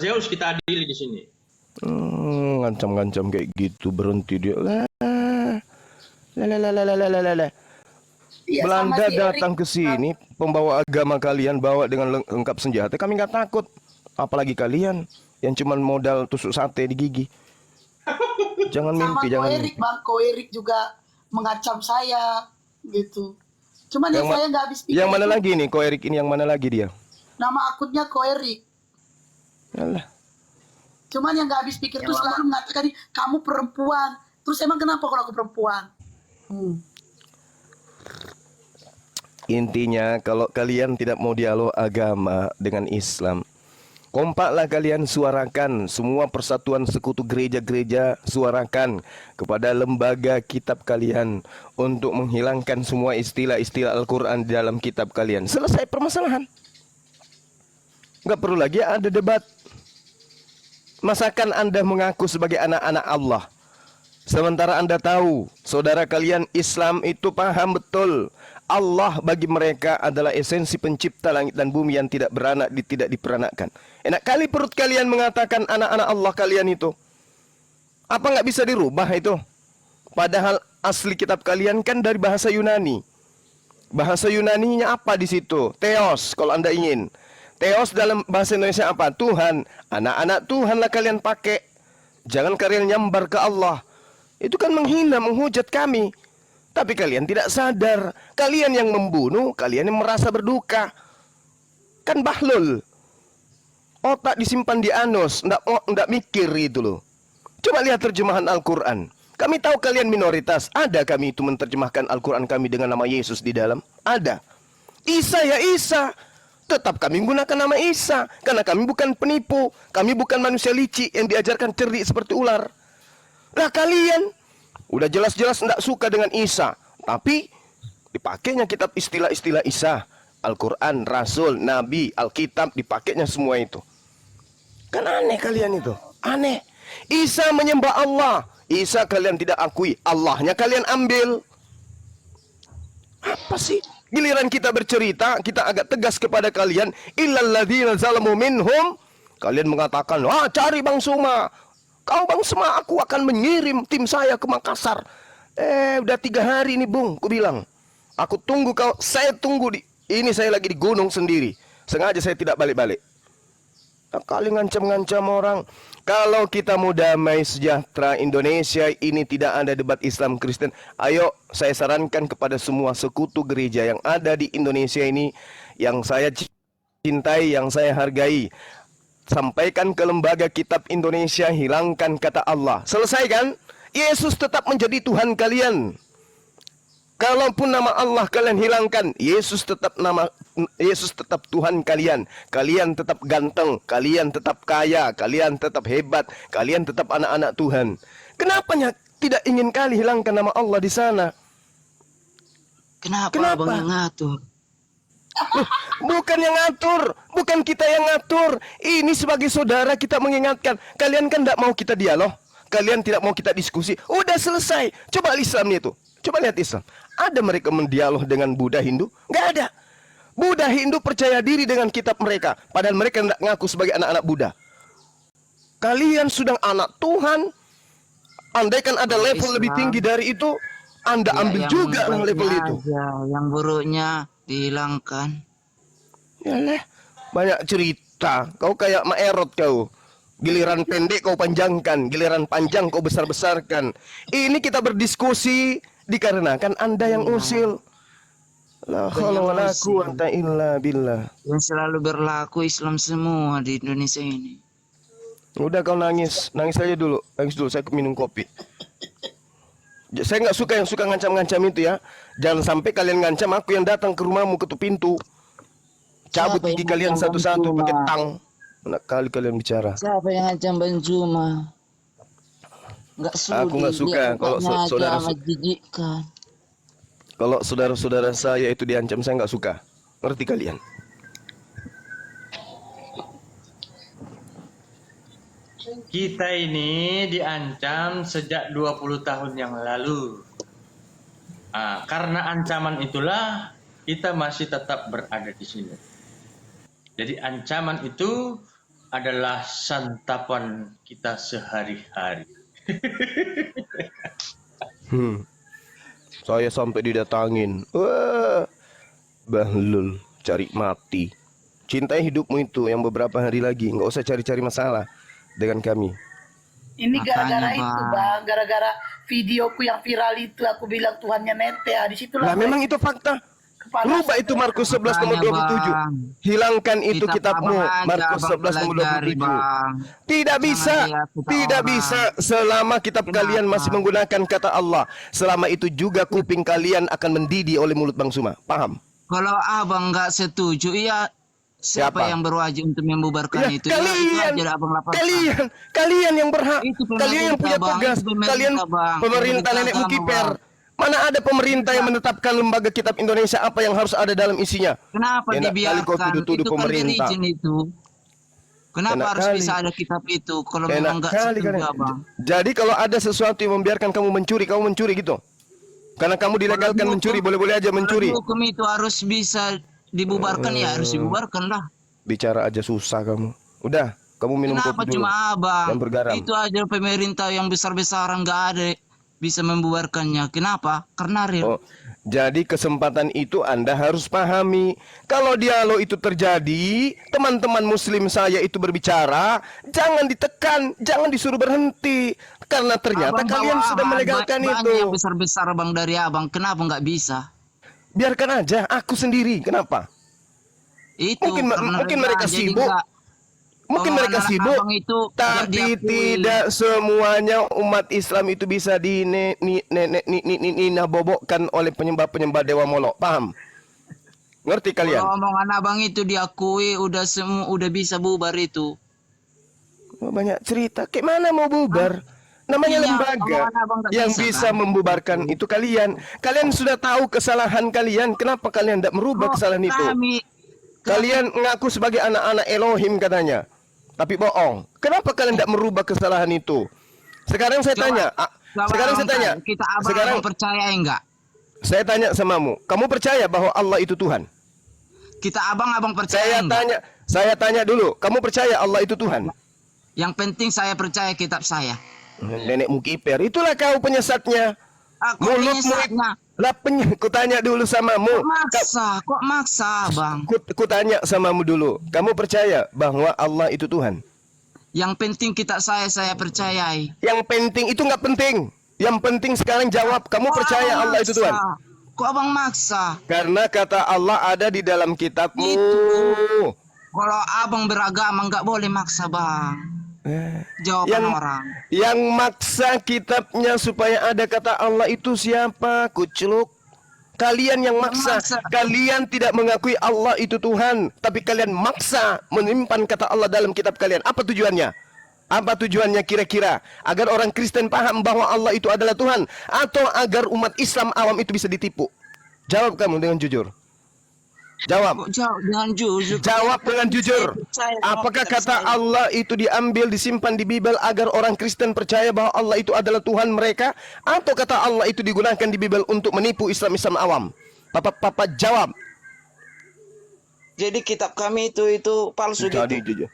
Zeus kita adili di sini. Ngancam-ngancam kayak gitu, berhenti dia. Iya, sama Belanda si datang Erik. ke sini, pembawa agama kalian bawa dengan lengkap senjata, kami nggak takut. Apalagi kalian yang cuma modal tusuk sate di gigi. Jangan Sama mimpi, Ko jangan Erik, mimpi. Bang. Ko Erik juga mengacam saya gitu. Cuman Yang, saya nggak habis pikir yang mana itu. lagi nih, Ko Erik ini yang mana lagi dia? Nama akunnya Ko Erik. Yalah. Cuman yang nggak habis pikir tuh selalu mengatakan kamu perempuan. Terus emang kenapa kalau aku perempuan? Intinya kalau kalian tidak mau dialog agama dengan Islam, kompaklah kalian suarakan semua persatuan sekutu gereja-gereja, suarakan kepada lembaga kitab kalian untuk menghilangkan semua istilah-istilah Al-Quran di dalam kitab kalian. Selesai permasalahan. Nggak perlu lagi ada debat. Masakan Anda mengaku sebagai anak-anak Allah, sementara Anda tahu saudara kalian Islam itu paham betul Allah bagi mereka adalah esensi pencipta langit dan bumi yang tidak beranak, tidak diperanakkan. Enak kali perut kalian mengatakan anak-anak Allah kalian itu. Apa nggak bisa dirubah itu? Padahal asli kitab kalian kan dari bahasa Yunani. Bahasa Yunaninya apa di situ? Theos kalau Anda ingin. Theos dalam bahasa Indonesia apa? Tuhan. Anak-anak Tuhanlah kalian pakai. Jangan kalian nyambar ke Allah. Itu kan menghina, menghujat kami. Tapi kalian tidak sadar. Kalian yang membunuh, kalian yang merasa berduka. Kan bahlul. Otak disimpan di anus, ndak mikir itu loh. Coba lihat terjemahan Al-Quran. Kami tahu kalian minoritas. Ada kami itu menerjemahkan Al-Quran kami dengan nama Yesus di dalam. Ada. Isa ya Isa. Tetap kami menggunakan nama Isa. Karena kami bukan penipu. Kami bukan manusia licik yang diajarkan cerdik seperti ular. Lah kalian udah jelas-jelas tidak suka dengan Isa, tapi dipakainya kitab istilah-istilah Isa, Al-Quran, Rasul, Nabi, Alkitab, dipakainya semua itu. Kan aneh kalian itu, aneh. Isa menyembah Allah, Isa kalian tidak akui, Allahnya kalian ambil. Apa sih? Giliran kita bercerita, kita agak tegas kepada kalian, illalladzina zalamu minhum, kalian mengatakan, wah cari Bang Suma. Kau Bang Suma, aku akan mengirim tim saya ke Makassar. Udah 3 hari nih Bung, aku bilang. Aku tunggu kau, saya tunggu ini saya lagi di gunung sendiri. Sengaja saya tidak balik-balik. Nah, kali ngancam-ngancam orang. Kalau kita mau damai sejahtera Indonesia ini tidak ada debat Islam Kristen. Ayo saya sarankan kepada semua sekutu gereja yang ada di Indonesia ini, yang saya cintai, yang saya hargai. Sampaikan ke lembaga kitab Indonesia, hilangkan kata Allah. Selesai kan? Yesus tetap menjadi Tuhan kalian. Kalaupun nama Allah kalian hilangkan, Yesus tetap Tuhan kalian. Kalian tetap ganteng, kalian tetap kaya, kalian tetap hebat, kalian tetap anak-anak Tuhan. Kenapa tidak ingin kali hilangkan nama Allah di sana? Kenapa? Abang yang ngatur? Bukan yang ngatur, bukan kita yang ngatur. Ini sebagai saudara kita mengingatkan. Kalian kan tidak mau kita dialog, kalian tidak mau kita diskusi. Udah selesai. Coba Islam itu, coba lihat Islam. Ada mereka mendialog dengan Buddha Hindu? Nggak ada. Buddha Hindu percaya diri dengan kitab mereka, padahal mereka tidak ngaku sebagai anak-anak Buddha. Kalian sudah anak Tuhan. Andaikan ada level lebih tinggi dari itu, Anda ambil juga level itu. Yang buruknya dihilangkan. Yalah, banyak cerita. Kau kayak Maerot kau. Giliran pendek kau panjangkan, giliran panjang kau besar-besarkan. Ini kita berdiskusi dikarenakan Anda yang usil. La haula wala quwata illa billah. Yang selalu berlaku Islam semua di Indonesia ini. Udah kau nangis, nangis aja dulu. Nangis dulu, saya minum kopi. Saya nggak suka yang suka ngancam-ngancam itu ya. Jangan sampai kalian ngancam aku yang datang ke rumahmu ketuk pintu. Cabut gigi kalian satu-satu pakai tang. Enak kali kalian bicara. Siapa yang ngancam Bang Zuma? Aku nggak suka kalau kalau saudara-saudara saya itu diancam, saya nggak suka. Ngerti kalian? Kita ini diancam sejak 20 tahun yang lalu. Karena ancaman itulah kita masih tetap berada di sini. Jadi ancaman itu adalah santapan kita sehari-hari. Saya sampai didatangin. Wah, Bahlul cari mati. Cintai hidupmu itu yang beberapa hari lagi. Nggak usah cari-cari masalah dengan kami. Ini gara-gara Makanya, itu Bang. bang, gara-gara videoku yang viral itu aku bilang Tuhannya nete. Di situlah Lah memang itu fakta. kepala Rubah itu Markus 11 nomor Makanya, 27. Hilangkan itu Kitab kitabmu. Abang aja, Markus Abang 11 nomor pelajari, 27. Bang. Tidak bisa. dia kitab Tidak orang. bisa selama kitab Kenapa? kalian masih menggunakan kata Allah. Selama itu juga kuping kalian akan mendidih oleh mulut Bang Suma. Paham? Kalau abang nggak setuju, iya siapa Siapa? yang berwajib untuk membubarkan Ya, itu? Ya, itu aja abang laporkan. kalian yang berhak, Itu kalian yang punya pemerintah, Bang. tugas, Itu pemerintah, kalian Bang. pemerintah nenek Pemerintah Mukiper. agama, Mana ada pemerintah yang menetapkan lembaga kitab Indonesia apa yang harus ada dalam isinya? Kenapa Enak kali dibiarkan? kau tuduh-tuduh Itu kan pemerintah. religion itu. Kenapa Enak harus kali. bisa ada kitab itu? Kalau Enak memang nggak kali setuju, kalian. abang. Jadi kalau ada sesuatu yang membiarkan kamu mencuri gitu. Karena kamu dilegalkan Kalau mencuri, hukum- boleh-boleh aja mencuri. Kalau hukum itu harus bisa dibubarkan, ya harus dibubarkan lah. Bicara aja susah kamu. Udah, kamu minum Kenapa kopi dulu. cuma abang? Yang bergaram. Itu aja pemerintah yang besar-besaran nggak ada bisa membubarkannya. Kenapa? Karena real. Oh, jadi kesempatan itu Anda harus pahami. Kalau dialog itu terjadi, teman-teman muslim saya itu berbicara, jangan ditekan, jangan disuruh berhenti. Karena ternyata Abang kalian bawa sudah melegalkan banyak itu. yang besar-besar bang dari abang. Kenapa nggak bisa? Biarkan aja, aku sendiri. Kenapa? Itu Mungkin karena mungkin real. mereka Jadi sibuk. nggak- Mungkin mereka omongan sibuk, abang itu tapi diakui. tidak semuanya umat Islam itu bisa bobokkan oleh penyembah-penyembah dewa molok. Paham? Ngerti kalian? Kalau omongan abang itu diakui, udah bisa bubar itu. Oh, banyak cerita. Kayak mana mau bubar? Namanya Iya, lembaga omongan abang nggak yang bisa, bisa kan? membubarkan itu kalian. Kalian sudah tahu kesalahan kalian. Kenapa kalian tidak merubah Kok kesalahan itu? Kalian ngaku sebagai anak-anak Elohim katanya, tapi bohong. Kenapa kalian tidak merubah kesalahan itu? Sekarang saya tanya. Sekarang saya tanya. Kita abang Sekarang percaya enggak? saya tanya samamu. Kamu percaya bahwa Allah itu Tuhan? Kita abang percaya enggak? Saya tanya dulu. Kamu percaya Allah itu Tuhan? Yang penting saya percaya kitab saya. Nenek Mukiper, itulah kau penyesatnya. Aku Mulutmu menyesatnya. lah ku tanya dulu samamu. Kok maksa, bang? Ku tanya samamu dulu. Kamu percaya bahwa Allah itu Tuhan? Yang penting kitab saya percayai. Yang penting itu nggak penting. Yang penting sekarang jawab. Kamu Kok percaya abang Allah itu Tuhan? maksa? Kok abang maksa? Karena kata Allah ada di dalam kitabmu. Itu. Kalau abang beragama nggak boleh maksa, bang. Jawaban orang. Yang maksa kitabnya supaya ada kata Allah itu siapa? Kucluk. Kalian yang maksa. Kalian tidak mengakui Allah itu Tuhan, tapi kalian maksa menyimpan kata Allah dalam kitab kalian. Apa tujuannya? Apa tujuannya kira-kira? Agar orang Kristen paham bahwa Allah itu adalah Tuhan, atau agar umat Islam awam itu bisa ditipu? Jawab kamu dengan jujur. Jawab. Kok jawab dengan jujur? Jawab dengan jujur. Saya percaya sama Apakah kitab kata saya. Allah itu diambil, disimpan di Bible agar orang Kristen percaya bahwa Allah itu adalah Tuhan mereka? Atau kata Allah itu digunakan di Bible untuk menipu Islam-Islam awam? Papa jawab. Jadi kitab kami itu palsu Jadi gitu. jujur.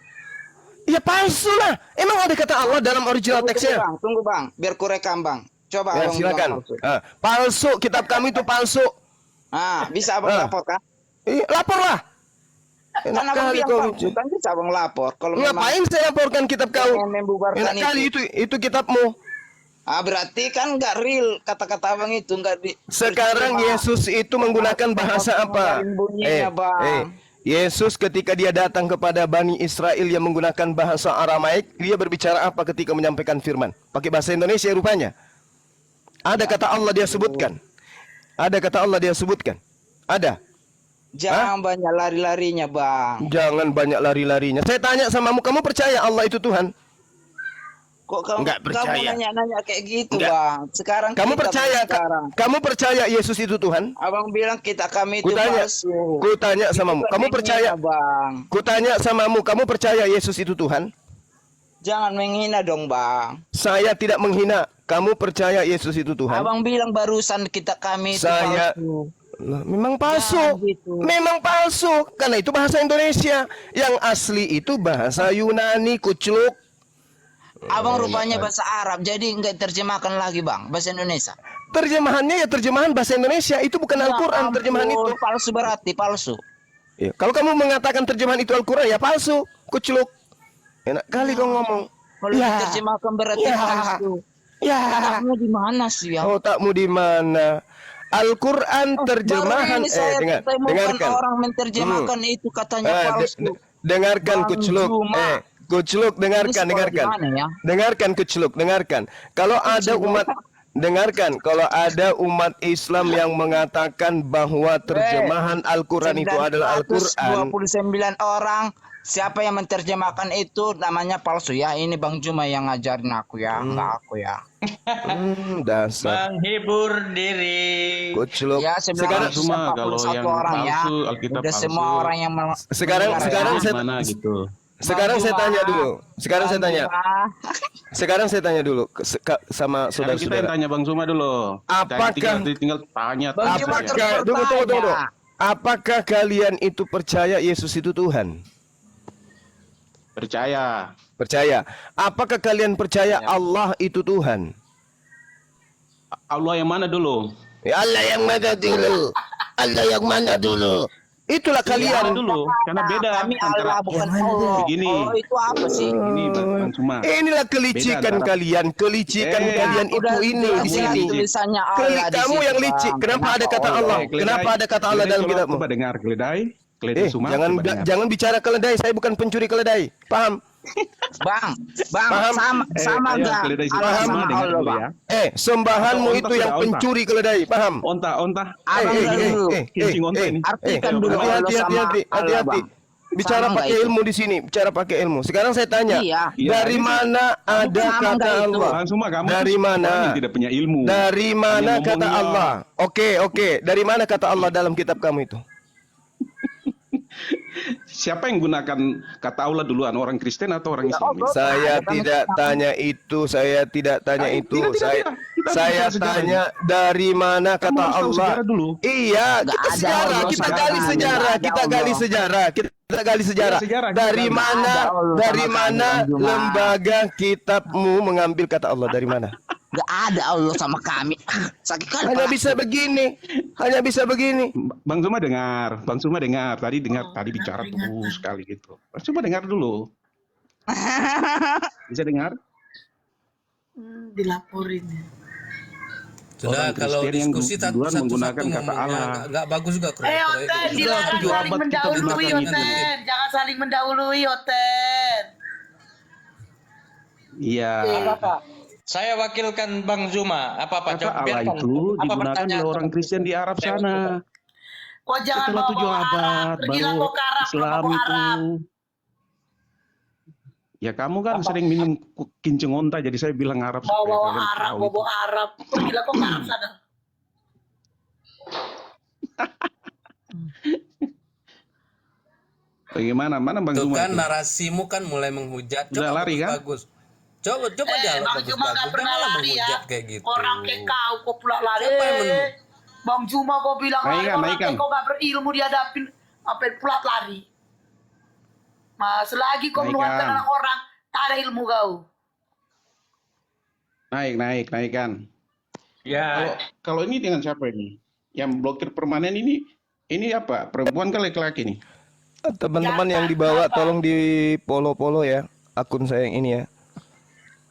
Ya palsu lah. Emang ada kata Allah dalam original teksnya? Tunggu bang, biar ku rekam bang. Coba Ya abang silakan. bilang palsu. Palsu, kitab kami itu palsu. Bisa abang lapor kan? Laporlah. Kan Enak abang kali bilang kau. palsu, kan bisa abang lapor. Kalau Ngapain saya laporkan kitab kau? memang membubarkan Enak kali itu kitabmu. berarti kan nggak real kata-kata abang itu nggak di. Sekarang percuma. Yesus itu menggunakan bahasa apa? Ngeluarin bunyinya, Bang. Yesus ketika dia datang kepada Bani Israel yang menggunakan bahasa Aramaik, dia berbicara apa ketika menyampaikan firman? Pakai bahasa Indonesia rupanya. Ada kata Allah dia sebutkan. Ada kata Allah dia sebutkan. Ada. Jangan banyak lari-larinya bang. Jangan banyak lari-larinya. Saya tanya samamu, kamu percaya Allah itu Tuhan? Kok kamu Nggak percaya. nanya-nanya kayak gitu Nggak. bang? Sekarang Kamu kita percaya? sekarang. Kamu percaya Yesus itu Tuhan? Abang bilang kita kami itu Kutanya, palsu. kutanya Itu samamu, kan kamu menghina, percaya? bang? Kutanya samamu, kamu percaya Yesus itu Tuhan? Jangan menghina dong bang. Saya tidak menghina. Kamu percaya Yesus itu Tuhan? Abang bilang barusan kita kami itu Saya palsu. Lah, memang palsu. Ya, gitu. Memang palsu. Karena itu bahasa Indonesia. Yang asli itu bahasa Yunani, kucluk. Abang rupanya bahasa Arab, jadi nggak terjemahkan lagi bang, bahasa Indonesia. Terjemahannya ya terjemahan bahasa Indonesia. Itu bukan Ya Al-Quran ampun, terjemahan itu. palsu berarti, palsu. Ya, kalau kamu mengatakan terjemahan itu Al-Quran ya palsu, kucluk. Enak kali kau ngomong. Kalau Ya. diterjemahkan berarti Ya. palsu. Ya. Kamu di mana sih ya? Otakmu di mana? Al-Quran terjemahan Baru ini saya temukan dengarkan. orang menerjemahkan itu katanya palsu. Dengarkan Bang kucluk. Juma. Kucluk dengarkan, Ini sekolah dengarkan. di mana ya? Dengarkan kucluk, dengarkan. Kalau ada umat dengarkan, kalau ada umat Islam yang mengatakan bahwa terjemahan Al-Quran itu adalah Al-Quran, 29 orang. Siapa yang menerjemahkan itu namanya palsu ya. Ini Bang Juma yang ngajarin aku ya, enggak aku ya. dasar Menghibur diri. kucluk. Ya sebenarnya Cuma kalau yang orang ya. palsu, Alkitab Udah palsu. semua orang yang Sekarang Mana gitu. Sekarang saya tanya dulu. Sekarang saya tanya dulu sama Sekarang kita yang saudara-saudara. tanya Bang Zuma dulu. Apakah- tinggal tanya Bang aja Zuma ya. Apakah tunggu. Apakah kalian itu percaya Yesus itu Tuhan? Percaya. Percaya. Apakah kalian percaya Allah itu Tuhan? Allah yang mana dulu? Ya Allah yang mana dulu? Allah yang mana dulu? Itulah Kalian kalian. dulu, karena beda Kami antara Allah bukan Allah. begini. Oh itu apa sih? Ini Bang Zuma. Inilah kelicikan Beda antara- kalian. Kelicikan kalian itu Udah ini di jelas sini. tulisannya Allah di Kamu situ, yang licik. Bang. Kenapa ada kata Allah? Keledai. Kenapa ada kata Allah Keledai, dalam kitabmu? Coba dengar keledai. Keledai Zuma. Jangan coba dengar. jangan bicara keledai. Saya bukan pencuri keledai. Paham? Bang, Paham? sama ayo, enggak? keledai Allah Zuma sama dengar Allah, dulu Bang. ya. Sembahanmu Onta itu sudah, yang onta. pencuri keledai. Paham? Onta. Abang dulu. Kincing onta ini. Artikan dulu Allah sama Allah, hati-hati. Bang. Bicara Sama pakai enggak itu? ilmu di sini, bicara pakai ilmu. Sekarang saya tanya, Iya. dari Iya, mana ada sama kata enggak itu? Allah? Bang Zuma, kamu Dari tuh mana? orang yang tidak punya ilmu. Dari mana Hanya kata ngomongnya. Allah? Oke. Dari mana kata Allah dalam kitab kamu itu? Siapa yang gunakan kata Allah duluan, orang Kristen atau orang Islam? Saya tidak tanya itu. Saya tidak tanya itu. tidak. Kita Saya bicara sejarah tanya dari mana Kamu kata harus tahu Allah? sejarah dulu. Iya, Nggak kita ada sejarah, Allah kita sama gali sekali. sejarah, Nggak ada kita gali Allah. sejarah, kita gali sejarah. sejarah, Dari kita mana, ada Allah dari sama mana sekali, Bang Juma. lembaga kitabmu mengambil kata Allah dari mana? Enggak ada Allah sama kami. Sakit kali. Hanya Pak. bisa begini, hanya bisa begini. Bang Zuma dengar. Tadi bicara terus sekali gitu. Bang Zuma dengar dulu. Bisa dengar? Dilaporin. Sudah, Orang kalau Kristen yang diskusi duluan menggunakan kata Allah. nggak bagus juga. Oten, dilarang tujuh saling abad kita mendahului, gunakan itu. Oten. Jangan saling mendahului, Oten. Iya. Saya wakilkan Bang Zuma. Apa Kata Allah itu digunakan oleh orang Kristen di Arab sana. Kok jangan Setelah 7 bawa abad Arab. Pergilah baru kau ke Arab, Islam bawa itu. Arab. Ya kamu kan sering minum kincing onta, jadi saya bilang Arab. supaya Bawa kalian Arab, tahu. bawa Arab. Pergilah kau ke Arab sana. Bagaimana? Mana Bang Tuh Zuma? kan itu? narasimu kan mulai menghujat. Udah Coba lari, kan? bagus. Coba jalan Bang Juma gak bagus-bagus. pernah Janganlah lari ya. menghujat kayak gitu. Orang kayak kau pula lari. Siapa yang Bang Juma kau bilang lari. Naikkan, Orang naikkan. kayak kau gak berilmu dihadapin. Apa pula lari. Mas, selagi kau Naikkan. menuhankan orang, tak ada ilmu kau. Naikkan. Ya, Kalau ini dengan siapa ini? Yang blokir permanen ini apa? Perempuan ke laki-laki nih? Teman-teman yang dibawa tolong di polo ya akun saya yang ini ya.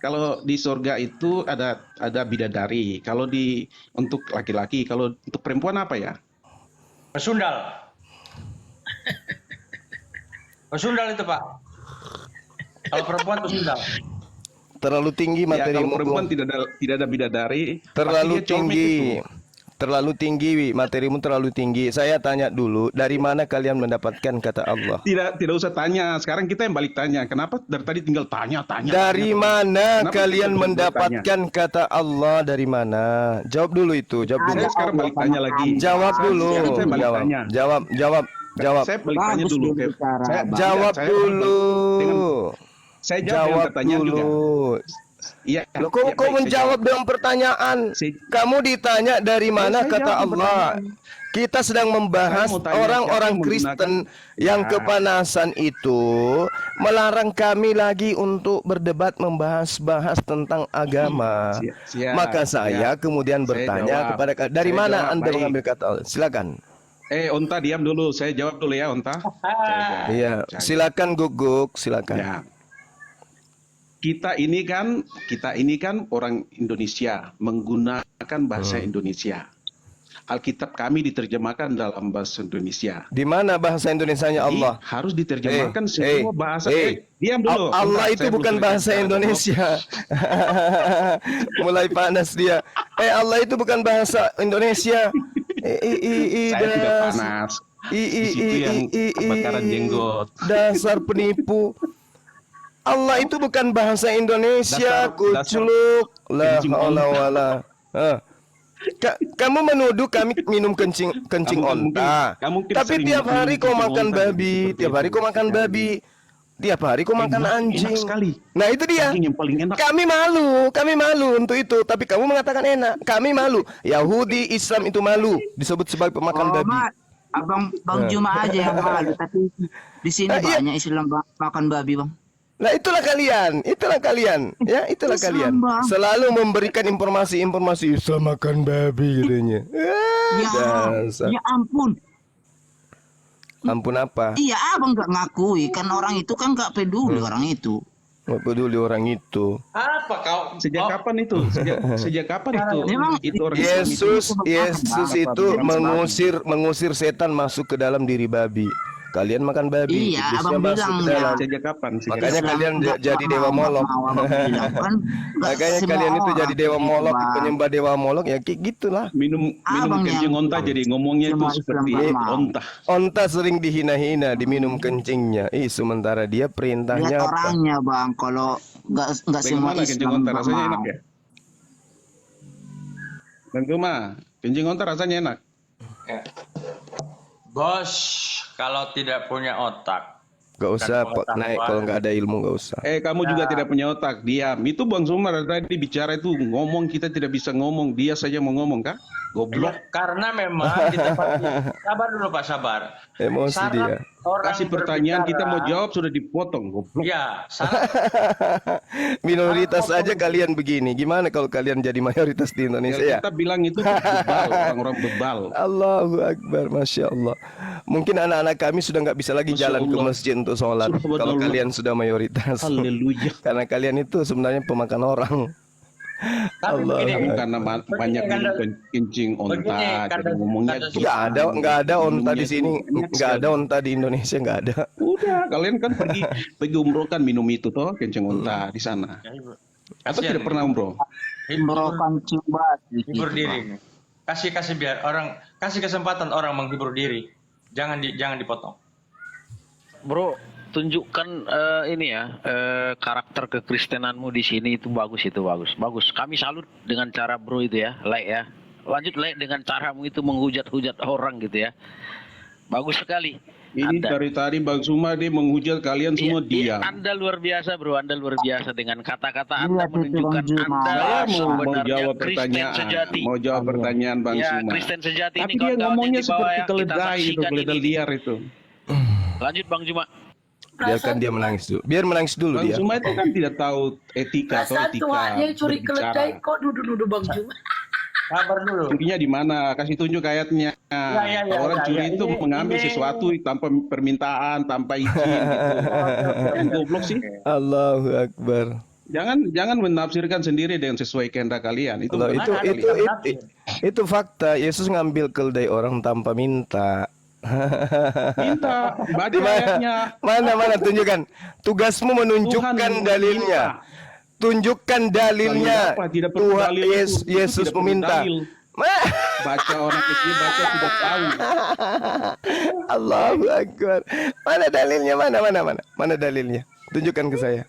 Kalau di surga itu ada bidadari. Kalau untuk laki-laki, kalau untuk perempuan apa ya? pesundal. Pesundal itu, Pak. Kalau perempuan pesundal. Terlalu tinggi Ya, kalau materimu. perempuan tidak ada bidadari. Terlalu pasti dia comit tinggi. itu. Terlalu tinggi, materimu terlalu tinggi. Saya tanya dulu, dari mana kalian mendapatkan kata Allah? Tidak usah tanya. Sekarang kita yang balik tanya. Kenapa dari tadi tinggal tanya? Dari mana Kenapa kalian kita mendapatkan kata Allah dari mana? Jawab dulu itu, jawab dulu. Saya sekarang balik tanya lagi. Jawab dulu. Saya balik Jawab. tanya. Jawab. Saya balik tanya Bagus dulu. dia bicara, Bang. Jawab Saya dulu. saya jawab dengan Jawab pertanyaan juga. dulu. Iya. Loh, kok ya, baik, saya menjawab jawab. dengan pertanyaan? Saya- Kamu ditanya dari mana saya kata jawab Allah. Kita sedang membahas Saya mau tanya, orang-orang siapa yang Kristen menggunakan- yang Ya. kepanasan itu melarang kami lagi untuk berdebat membahas-bahas tentang agama. Siap, Maka saya siap. kemudian Saya bertanya jawab. kepada dari Saya mana jawab, Anda baik. mengambil kata Allah? Silakan. Onta diam dulu. Saya jawab dulu ya, Onta. Saya jawab. Iya, silakan Guguk, silakan. Ya. Kita ini kan orang Indonesia menggunakan bahasa Indonesia. Alkitab kami diterjemahkan dalam bahasa Indonesia. Di mana bahasa Indonesianya Jadi, Allah? harus diterjemahkan semua bahasa. eh. Diam dulu. Allah Onta, itu saya belum bukan selesai bahasa bicara. Indonesia. Mulai panas dia. Allah itu bukan bahasa Indonesia. Saya tidak panas. Di situ yang kebakaran jenggot. Dasar penipu. Allah itu bukan bahasa Indonesia, Dasar- kuculuk. La kencing haula onta. wala. Kamu menuduh kami minum kencing Kamu onta. mungkin Tapi sering tiap hari kau kencing makan onta babi, seperti tiap hari itu. kau makan babi. Tiap hari kau makan Enak anjing. sekali. Nah, itu dia. Daging yang paling enak. Kami malu untuk itu. Tapi kamu mengatakan enak. Kami malu. Yahudi, Islam itu malu. Disebut sebagai pemakan babi. Mak, Bang Juma aja yang malu, tapi di sini Iya. banyak Islam makan babi, Bang. Nah, itulah kalian. Ya, itulah kalian. Islam, Bang. Selalu memberikan informasi Islam makan babi katanya. Ya, Dasar. ya ampun. Ampun apa? Iya, abang nggak ngakui kan orang itu kan nggak peduli orang itu. Nggak peduli orang itu. Apa kau? Sejak kapan itu? Sejak kapan itu? Memang Itu orang Islam itu. Yesus itu mengusir setan masuk ke dalam diri babi. Kalian makan babi. Iya, iblisnya abang masuk bilang ke ya. dalam. Sejak kapan? Makanya Islam kalian nggak jadi mau, dewa nggak Molok. mau, abang bilang kan. Nggak Makanya semua kalian itu orang jadi dewa Molok, Bang. penyembah dewa Molok ya kayak gitulah. minum Abang kencing yang- onta jadi ngomongnya itu Semua seperti Islam nggak mau. onta. Onta sering dihina-hina, diminum kencingnya. Sementara dia Lihat perintahnya apa? orangnya, Bang. Kalau nggak semua Bagaimana kencing Islam onta nggak rasanya mau. enak ya? Bang Juma, kencing onta rasanya enak. Bos, kalau tidak punya otak, Gak usah Bukan naik pengetahuan. kalau nggak ada ilmu gak usah. Kamu juga tidak punya otak. Diam. Itu Bang Zuma tadi bicara itu ngomong kita tidak bisa ngomong. Dia saja mau ngomong kah? Goblok. karena memang di tempat sabar dulu Pak, sabar. Emosi Syarat dia. orang Kasih pertanyaan kita mau berbicara- jawab sudah dipotong. Goblok. Ya, syarat Minoritas aja kalian begini. Gimana kalau kalian jadi mayoritas di Indonesia ya? Kita bilang itu bebal, orang-orang bebal. Allahu Akbar, Masya Allah. Mungkin anak-anak kami sudah nggak bisa lagi Masya jalan ke Allah. masjid untuk sholat. Subhanallah. Kalau kalian sudah mayoritas. Haleluya. Karena kalian itu sebenarnya pemakan orang. tapi Allah. begini, Kamu karena banyak minum kencing onta, Begini, jadi ngomongnya kata- Nggak ada onta di Minumnya sini. tuh enak Nggak ada sekali. onta di Indonesia, nggak ada. Udah, kalian kan pergi umroh kan minum itu toh, kencing onta di sana. Atau Kasihan. tidak pernah umroh? Merokan coba hibur diri nih. Kasih biar orang, kasih kesempatan orang menghibur diri. Jangan dipotong. Bro, tunjukkan ini ya karakter kekristenanmu di sini itu bagus. Bagus. Kami salut dengan cara bro itu ya, like ya. Lanjut like dengan caramu itu menghujat-hujat orang gitu ya. Bagus sekali. Ini dari tadi Bang Zuma dia menghujat kalian semua diam. Anda luar biasa bro, Anda luar biasa dengan kata-kata Iya, Anda itu, menunjukkan Bang Juma. Anda Saya mau sebenarnya jawab Kristen pertanyaan, sejati. mau jawab pertanyaan Bang Ya, Zuma. Kristen sejati Tapi ini dia kawan-kawan ngomongnya yang di bawah seperti yang kita keledai itu, saksikan keledai ini. liar itu. Lanjut Bang Juma. Biarkan dia menangis dulu. Biar menangis dulu Bang dia. Zuma itu kan tidak tahu etika atau Perasaan etika tuanya curi berbicara. keledai kok nuduh-nuduh Bang Juma. Sabar dulu. Curinya di mana? Kasih tunjuk ayatnya. Ya, Kalau orang curi itu mengambil sesuatu tanpa permintaan, tanpa izin gitu. Yang goblok sih. Allahu Akbar. Jangan menafsirkan sendiri dengan sesuai kehendak kalian. Itu Loh, benar itu kali. itu fakta. Yesus ngambil keledai orang tanpa minta. Minta baca Di mana? ayatnya. Mana tunjukkan. Tugasmu menunjukkan Tuhan dalilnya. Tunjukkan dalilnya. Dalil apa? Tidak perlu Tuhan dalil itu. Itu Yesus tidak perlu meminta. dalil. Ma- Baca orang kecil baca sudah tahu. Allahu Akbar. Mana dalilnya? Mana dalilnya? Tunjukkan ke saya.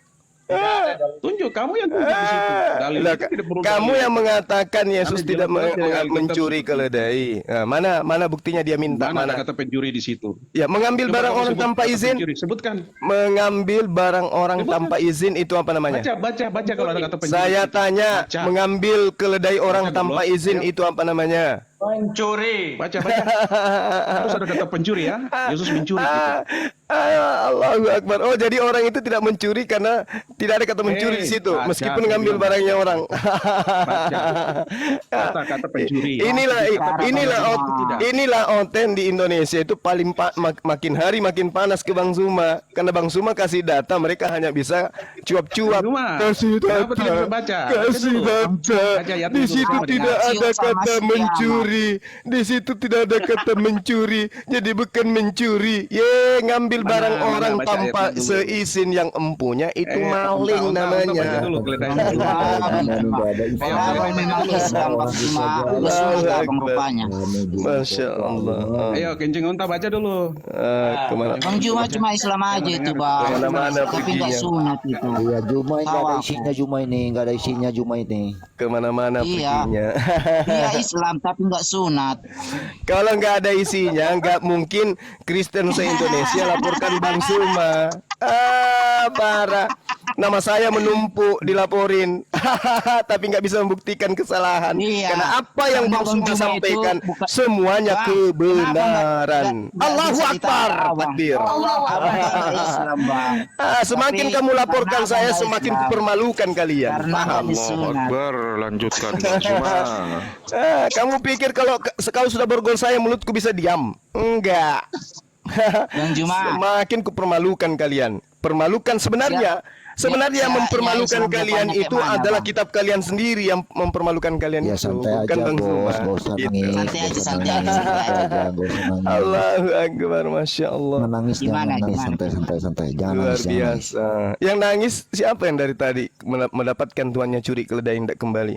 Tunjuk, kamu yang tunjuk di situ. Dalil Lah, itu tidak perlu kamu dalil. yang mengatakan Yesus Anda tidak jelas-jelas dari Alkitab mencuri keledai. Nah, mana buktinya dia minta? Mana Mana? ada kata pencuri di situ? Ya, mengambil Coba barang kamu orang sebut tanpa kata izin. pencuri. Sebutkan. Mengambil barang orang Sebutkan. tanpa izin itu apa namanya? Baca kalau ada kata pencuri. Saya tanya, Baca. mengambil keledai orang Baca tanpa dulu. izin Ayo. itu apa namanya? Mencuri. Baca. Harus ada kata pencuri ya. Yesus mencuri gitu. Allahu Akbar. Oh, jadi orang itu tidak mencuri karena tidak ada kata mencuri di situ, baca, meskipun saya ngambil bilang. barangnya orang. Kata pencuri. Inilah Inilah inilah oten di Indonesia itu paling makin hari makin panas ke Bang Zuma, karena Bang Zuma kasih data, mereka hanya bisa cuap-cuap. Bang Zuma, Kasih kenapa tidak bisa data, baca? kasih Baca dulu. data. Baca ayat Di dulu. situ Ada. tidak ada Sama kata siapa? mencuri. Di situ tidak ada kata mencuri. Jadi bukan mencuri. Ye, ngambil Mana, barang mana, orang baca tanpa ayat dulu. seizin yang empunya itu maling Onta, namanya. baca dulu keledainya. Abang memang Islam Bang Zuma. Udah sunat abang rupanya. Masya Allah. Ayo kencing unta baca dulu. Kemana? Bang Zuma cuma Islam aja itu bang. Kemana-mana Tapi nggak perginya. sunat itu. Iya, Juma ini nggak ada Tahu isinya Juma ini, nggak ada isinya Juma ini. Kemana-mana Iya. perginya. Dia Islam tapi nggak sunat. Kalau nggak ada isinya, nggak mungkin Kristen se-Indonesia laporkan Bang Zuma. Parah. Nama saya menumpuk dilaporin, tapi nggak bisa membuktikan kesalahan. Iya. Karena apa yang Karena Bang Bang Zuma Zuma sampaikan itu bukan- semuanya Bang, kebenaran. kenapa nggak Allahu bisa Akbar, ditanya, Bang? takbir. Abang nggak Islam bang. Semakin Tapi kamu laporkan karena saya, Abang semakin Islam. kupermalukan kalian. Karena Paham? nggak disunat. Lanjutkan Bang Zuma. Kamu pikir kalau sudah borgol saya mulutku bisa diam? Enggak. Bang Zuma. Semakin kupermalukan kalian. Permalukan sebenarnya. Sebenarnya Ya, mempermalukan ya, kalian Islam itu depannya kayak adalah mana, kitab kalian sendiri yang mempermalukan kalian Ya itu, santai bukan aja Bang Zuma. bos, nggak usah Gitu. nangis. Santai aja, nggak usah santai nangis, aja. santai aja, nggak usah nangis. Allahu Akbar, Masya Allah. Menangis Gimana, jangan nangis, gimana? santai, jangan Luar nangis, jangan nangis. biasa. Yang nangis siapa yang dari tadi mendapatkan tuannya curi keledai tidak kembali?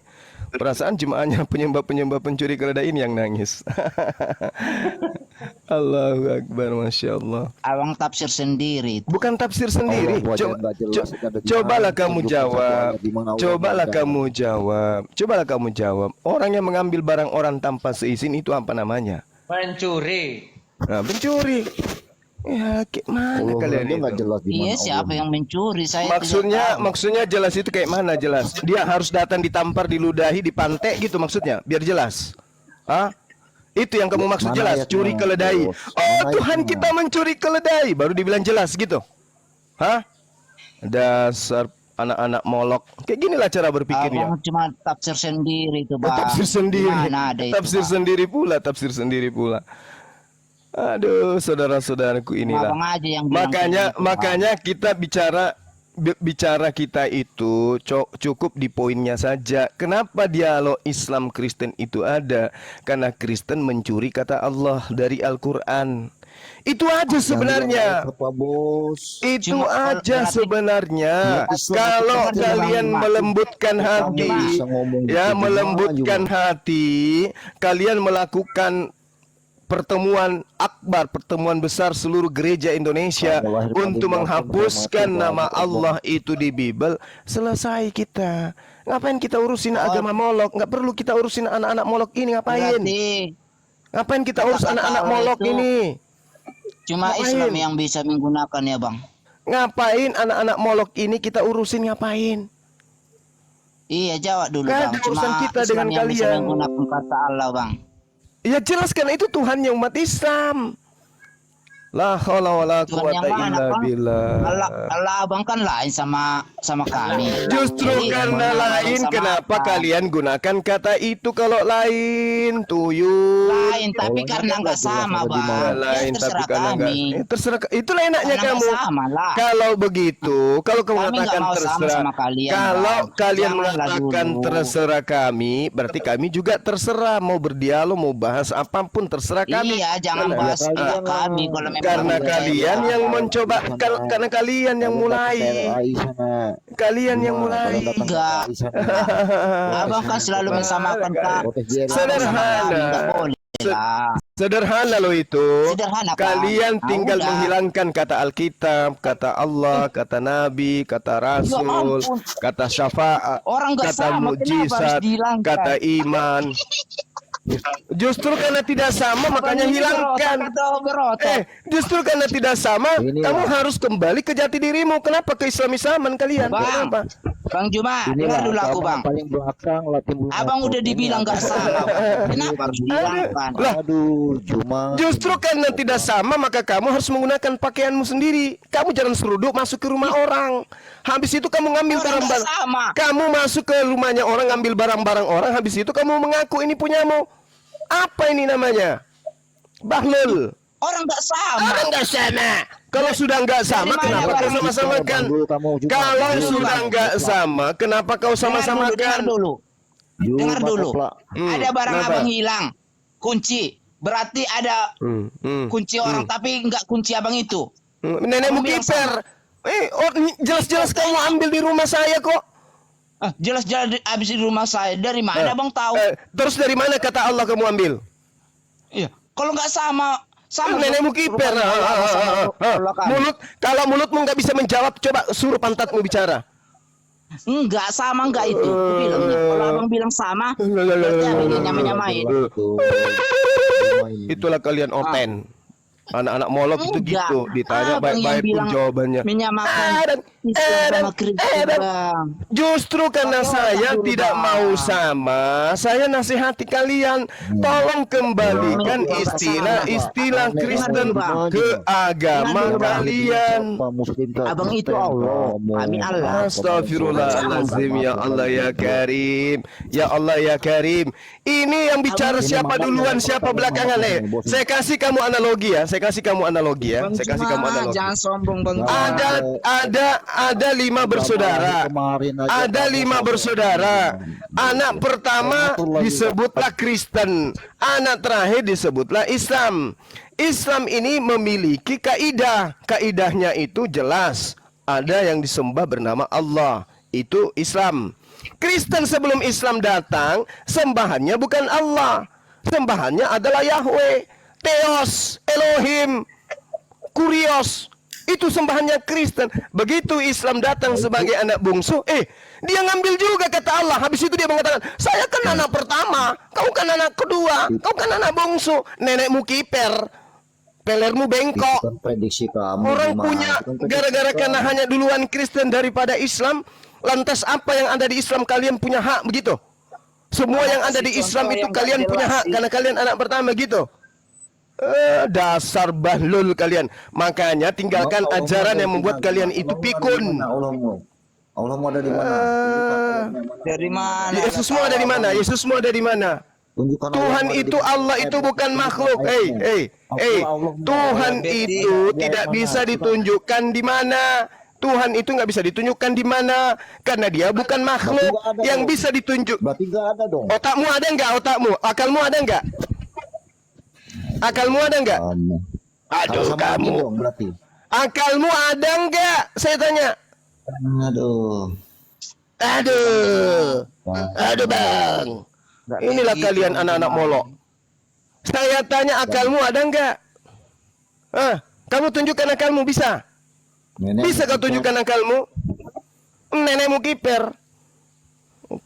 Perasaan cuma hanya penyembah pencuri keledai ini yang nangis. Allahu Akbar, Masya Allah. Abang tafsir sendiri. Bukan tafsir sendiri. Allah buat yang nggak jelas, ada di Cobalah mana, kamu tunjukkan jawab. saja di mana Allah Cobalah berada. kamu jawab. Cobalah kamu jawab. Orang yang mengambil barang orang tanpa seizin itu apa namanya? Mencuri. Nah, pencuri. Ya, kayak mana Allah kalian berada nggak itu? jelas di Iya mana siapa Allah. yang mencuri saya Maksudnya jelas itu kayak mana jelas? Dia harus datang ditampar, diludahi, dipantek gitu maksudnya, biar jelas. Hah? Itu yang kamu maksud Mana jelas, ayatnya, curi keledai. bos? Oh, Mana Tuhan ayatnya? kita mencuri keledai, baru dibilang jelas gitu. Hah? Dasar anak-anak molok. Kayak ginilah cara berpikirnya. Abang cuma tafsir sendiri itu bang. Tafsir sendiri. Mana ada itu, Tafsir Bang? sendiri pula. Aduh, saudara-saudaraku inilah. Abang aja yang bilang kayak gitu, Bang. Makanya kita bicara kita itu cukup di poinnya saja. Kenapa dialog Islam Kristen itu ada? Karena Kristen mencuri kata Allah dari Al-Qur'an. Itu aja sebenarnya. Apa bos? Itu Cuma aja berarti- sebenarnya. Islam Kalau itu kan kalian memang- melembutkan hati, bisa ngomong gitu, ya gimana melembutkan hati, kalian melakukan pertemuan akbar, pertemuan besar seluruh gereja Indonesia Allah, untuk menghapuskan nama Allah. Allah itu di Bible, selesai kita. Ngapain kita urusin agama molok? Nggak perlu kita urusin anak-anak molok ini, ngapain? Berarti Ngapain kita urus Kata-kata anak-anak Allah molok itu- ini? cuma Ngapain? Islam yang bisa menggunakan ya bang. Ngapain anak-anak molok ini kita urusin, ngapain? Iya jawab dulu Nggak bang. ada Cuma urusan kita Islam dengan yang bisa kalian. menggunakan kata Allah bang. Ya jelas kan itu Tuhannya umat Islam. La haula wala Tuhan yang quwata mana illa bang? billah. Allah abang kan lain sama kami. Justru Jadi, karena abang lain, sama kenapa apa? kalian gunakan kata itu kalau lain, tuyul? Lain tapi Allah karena kan nggak nggak jelas sama ada di bang. mana. Ya, Lain tapi terserah karena enggak. kami. Terserah, itulah enaknya Karena kamu. nggak sama lah. Kalau begitu, kalau kamu Kami nggak mengatakan mau sama terserah, sama kalian, kalau Bang. kalian Janganlah mengatakan dulu. terserah kami, berarti kami juga terserah mau berdialog, mau bahas apapun terserah kami. Iya jangan Karena- bahas pihak kami kalau memang Karena kami kalian yang mencoba, karena kalian yang mulai. Kalian yang mulai. Enggak. Abang kan selalu mensamakan kak. Sederhana. Nggak boleh lah. Sederhana loh itu. Sederhana, Pak. Kalian tinggal Udah. menghilangkan kata Alkitab, kata Allah, kata Nabi, kata Rasul, ampun. kata syafaat, Orang nggak kata sama, kenapa mukjizat, harus dihilangkan? kata iman. Justru karena tidak sama makanya hilangkan. Justru karena tidak sama, Ini kamu lah. harus kembali ke jati dirimu. Kenapa ke Islamisaman kalian? Bang. Kenapa? Bang Juma, dengar dulu aku Bang. Paling belakang latih belakang. Abang udah dibilang nggak sama. Kenapa harus dihilangkan? Lah, Aduh, cuma justru karena tidak sama maka kamu harus menggunakan pakaianmu sendiri. Kamu jangan seruduk masuk ke rumah orang. Habis itu kamu ngambil Orang nggak barang-barang. sama. Kamu masuk ke rumahnya orang ngambil barang-barang orang. Habis itu kamu mengaku ini punyamu. Apa ini namanya? Bahlul. Orang nggak sama. Orang nggak sama. Kalau sudah nggak sama, Dari mana kenapa kau barang sama-samakan? Bang, dulu kamu juga. Kalau Dulu, sudah Bang. nggak sama, kenapa kau Dengar sama-samakan? dulu. Dengar dulu. Plak. Ada barang kenapa? abang hilang. Kunci. Berarti ada kunci orang, tapi nggak kunci abang itu. Nenekmu Kamu bilang kiper. Jelas-jelas kamu ambil di rumah saya kok. Jelas-jelas habis di rumah saya. Dari mana abang tahu? Terus dari mana kata Allah kamu ambil? Iya. Kalau nggak sama Nenekmu kiper. Mulut, kalau mulutmu nggak bisa menjawab, coba suruh pantatmu bicara. Enggak sama enggak itu. Aku bilangnya. Kalau abang bilang sama, berarti abang ini nyamain. Itulah kalian oten. Anak-anak molok itu Enggak. gitu. Ditanya Abang yang baik-baik pun bilang jawabannya. menyamakan Islam sama Kristen, Bang. Justru karena Pakai saya otak dulu, tidak Bang. mau sama, saya nasihati kalian, tolong kembalikan istilah-istilah Kristen ke agama kalian. Abang itu Allah. Kami Allah. Astagfirullahaladzim, ya Allah ya Karim. Ya Allah ya Karim. Ini yang bicara siapa duluan, siapa belakangan. Saya kasih kamu analogi ya. Saya kasih kamu analogi ya. Bang Saya kasih kamu Juma, analogi. jangan sombong Bang. Ada 5 bersaudara. Ada 5 bersaudara. Anak pertama disebutlah Kristen. Anak terakhir disebutlah Islam. Islam ini memiliki kaidah. Kaidahnya itu jelas. Ada yang disembah bernama Allah. Itu Islam. Kristen sebelum Islam datang, sembahannya bukan Allah. Sembahannya adalah Yahweh, Theos, Elohim, Kurios. Itu sembahannya Kristen. Begitu Islam datang sebagai anak bungsu, dia ngambil juga kata Allah. Habis itu dia mengatakan, saya kan anak pertama, kau kan anak kedua, kau kan anak bungsu. Nenekmu kiper, pelermu bengkok. Prediksi kamu. Orang punya gara-gara karena hanya duluan Kristen daripada Islam, lantas apa yang ada di Islam kalian punya hak begitu? Semua yang ada di Islam itu kalian punya hak karena kalian anak pertama gitu. Dasar bahlul kalian. Makanya tinggalkan ajaran yang membuat kalian itu pikun. Allahmu ada di mana? Dari mana? Yesusmu ada di mana? Yesusmu ada di mana? Tuhan itu Allah itu bukan makhluk. Tuhan itu tidak bisa ditunjukkan di mana. Tuhan itu nggak bisa ditunjukkan di mana karena dia bukan makhluk yang bisa ditunjuk. Berarti nggak ada dong. Otakmu ada nggak? Otakmu, akalmu ada nggak? Akalmu ada nggak? Aduh kamu. Dong, berarti. Akalmu ada nggak? Saya tanya. Aduh. Aduh bang. Inilah kalian anak-anak molok. Saya tanya akalmu ada nggak? Kamu tunjukkan akalmu bisa? Bisa kau tunjukkan akalmu? Nenekmu kiper.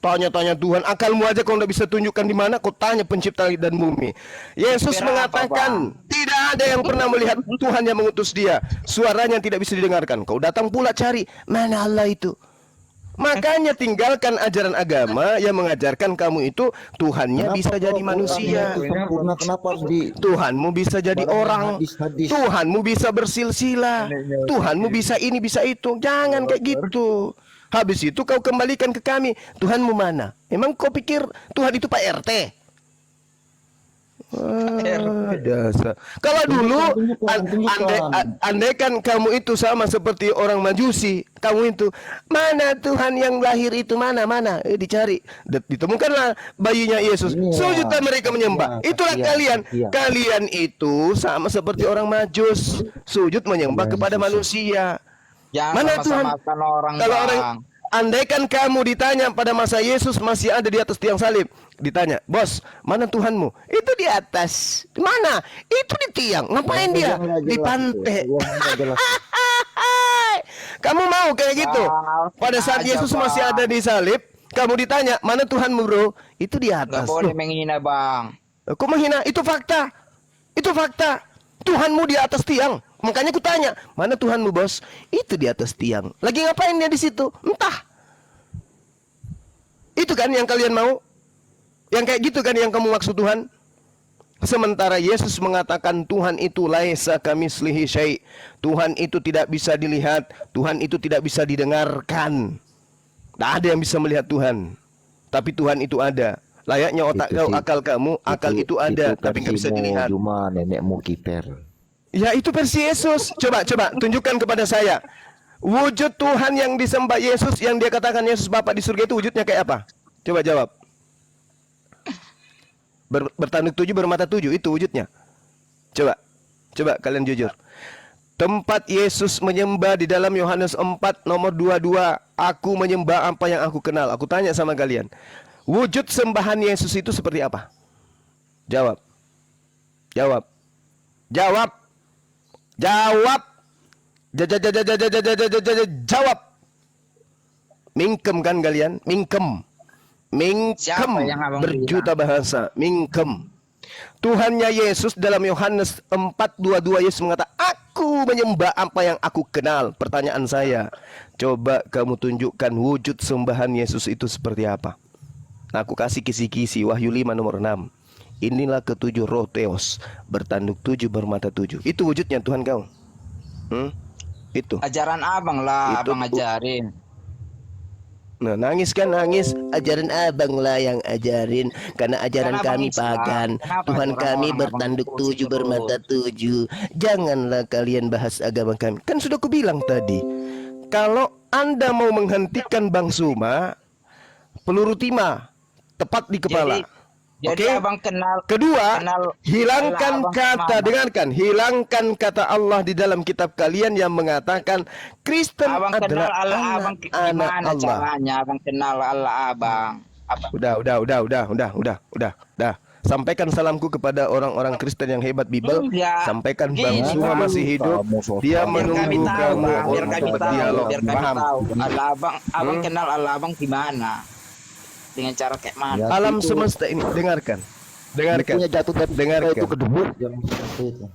Tanya-tanya Tuhan, akalmu aja kau tidak bisa tunjukkan di mana, kau tanya pencipta langit dan bumi. Yesus mengatakan, tidak ada yang pernah melihat Tuhan yang mengutus dia. Suaranya tidak bisa didengarkan. Kau datang pula cari, mana Allah itu? Makanya tinggalkan ajaran agama yang mengajarkan kamu itu Tuhannya bisa jadi manusia. Tuhanmu bisa jadi orang. Tuhanmu bisa bersilsilah. Tuhanmu bisa ini bisa itu. Jangan kayak gitu. Habis itu kau kembalikan ke kami. Tuhanmu mana? Emang kau pikir Tuhan itu Pak RT? Dasar. Kalau dulu andaikan kamu itu sama seperti orang Majusi, kamu itu mana Tuhan yang lahir itu mana dicari, ditemukanlah bayinya Yesus, sujudlah mereka menyembah. Itulah kalian. Kalian itu sama seperti orang Majus, sujud menyembah kepada manusia. Jangan Mana Tuhan? sama-samakan orang, Kalau Bang. orang andaikan kamu ditanya pada masa Yesus masih ada di atas tiang salib, ditanya, bos, mana Tuhanmu? Itu di atas. Di mana? Itu di tiang. Ngapain dia? Di pantai. Kamu mau kayak gitu? Pada saat Yesus masih ada di salib, kamu ditanya, mana Tuhanmu, bro? Itu di atas. Nggak boleh menghina, Bang. Kok menghina? Itu fakta. Itu fakta. Tuhanmu di atas tiang. Makanya aku tanya, mana Tuhanmu, bos? Itu di atas tiang. Lagi ngapain dia di situ? Entah. Itu kan yang kalian mau? Yang kayak gitu kan yang kamu maksud Tuhan? Sementara Yesus mengatakan Tuhan itu laisa kamitslihi syai'. Tuhan itu tidak bisa dilihat, Tuhan itu tidak bisa didengarkan. Tidak ada yang bisa melihat Tuhan. Tapi Tuhan itu ada. Layaknya otak kau, akal kamu, akal itu ada, tapi nggak bisa dilihat. Cuma nenekmu kiper. Ya itu versi Yesus. Coba tunjukkan kepada saya. Wujud Tuhan yang disembah Yesus, yang dia katakan Yesus Bapa di surga itu wujudnya kayak apa? Coba jawab. Bertanduk 7 bermata 7 itu wujudnya. Coba kalian jujur. Tempat Yesus menyembah di dalam Yohanes 4 nomor 22, aku menyembah apa yang aku kenal. Aku tanya sama kalian, wujud sembahan Yesus itu seperti apa? Jawab. Jawab. Mingkem kan kalian? Mingkem Siapa yang abang berjuta bahasa. Mingkem. Tuhannya Yesus dalam Yohanes 4:22 Yesus mengatakan, aku menyembah apa yang aku kenal. Pertanyaan saya, coba kamu tunjukkan wujud sembahan Yesus itu seperti apa? Nah, aku kasih kisi-kisi Wahyu 5 nomor 6. Inilah ketujuh roh Theos, bertanduk 7 bermata 7. Itu wujudnya Tuhan kau. Itu. Ajaran abang lah, Itu. abang ajarin. Nah, nangis kan nangis. Ajaran abang lah yang ajarin. Karena ajaran Kenapa kami Islam? pagan. Kenapa Tuhan orang-orang kami abang bertanduk posisi 7 bermata terus? 7. Janganlah kalian bahas agama kami. Kan sudah kubilang tadi, kalau Anda mau menghentikan Bang Suma, peluru timah tepat di kepala. Jadi Oke? abang kenal. Kedua, kenal hilangkan Allah, abang kata, kemana? dengarkan, hilangkan kata Allah di dalam kitab kalian yang mengatakan Kristen Abang kenal adalah Allah abang anak gimana Allah. caranya abang kenal Allah abang? Udah. Sampaikan salamku kepada orang-orang Kristen yang hebat Bible. Enggak. Sampaikan Gini, Bang Suma Bang. masih hidup. Dia Biar menunggu kamu biar untuk kami tahu, berdialog. biar kami Paham? tahu. Allah abang kenal Allah abang gimana? Dengan cara kayak mana? Alam semesta ini, dengarkan. Punya jatuh dari Dengarkan. itu ke debur. Jangan seperti itu.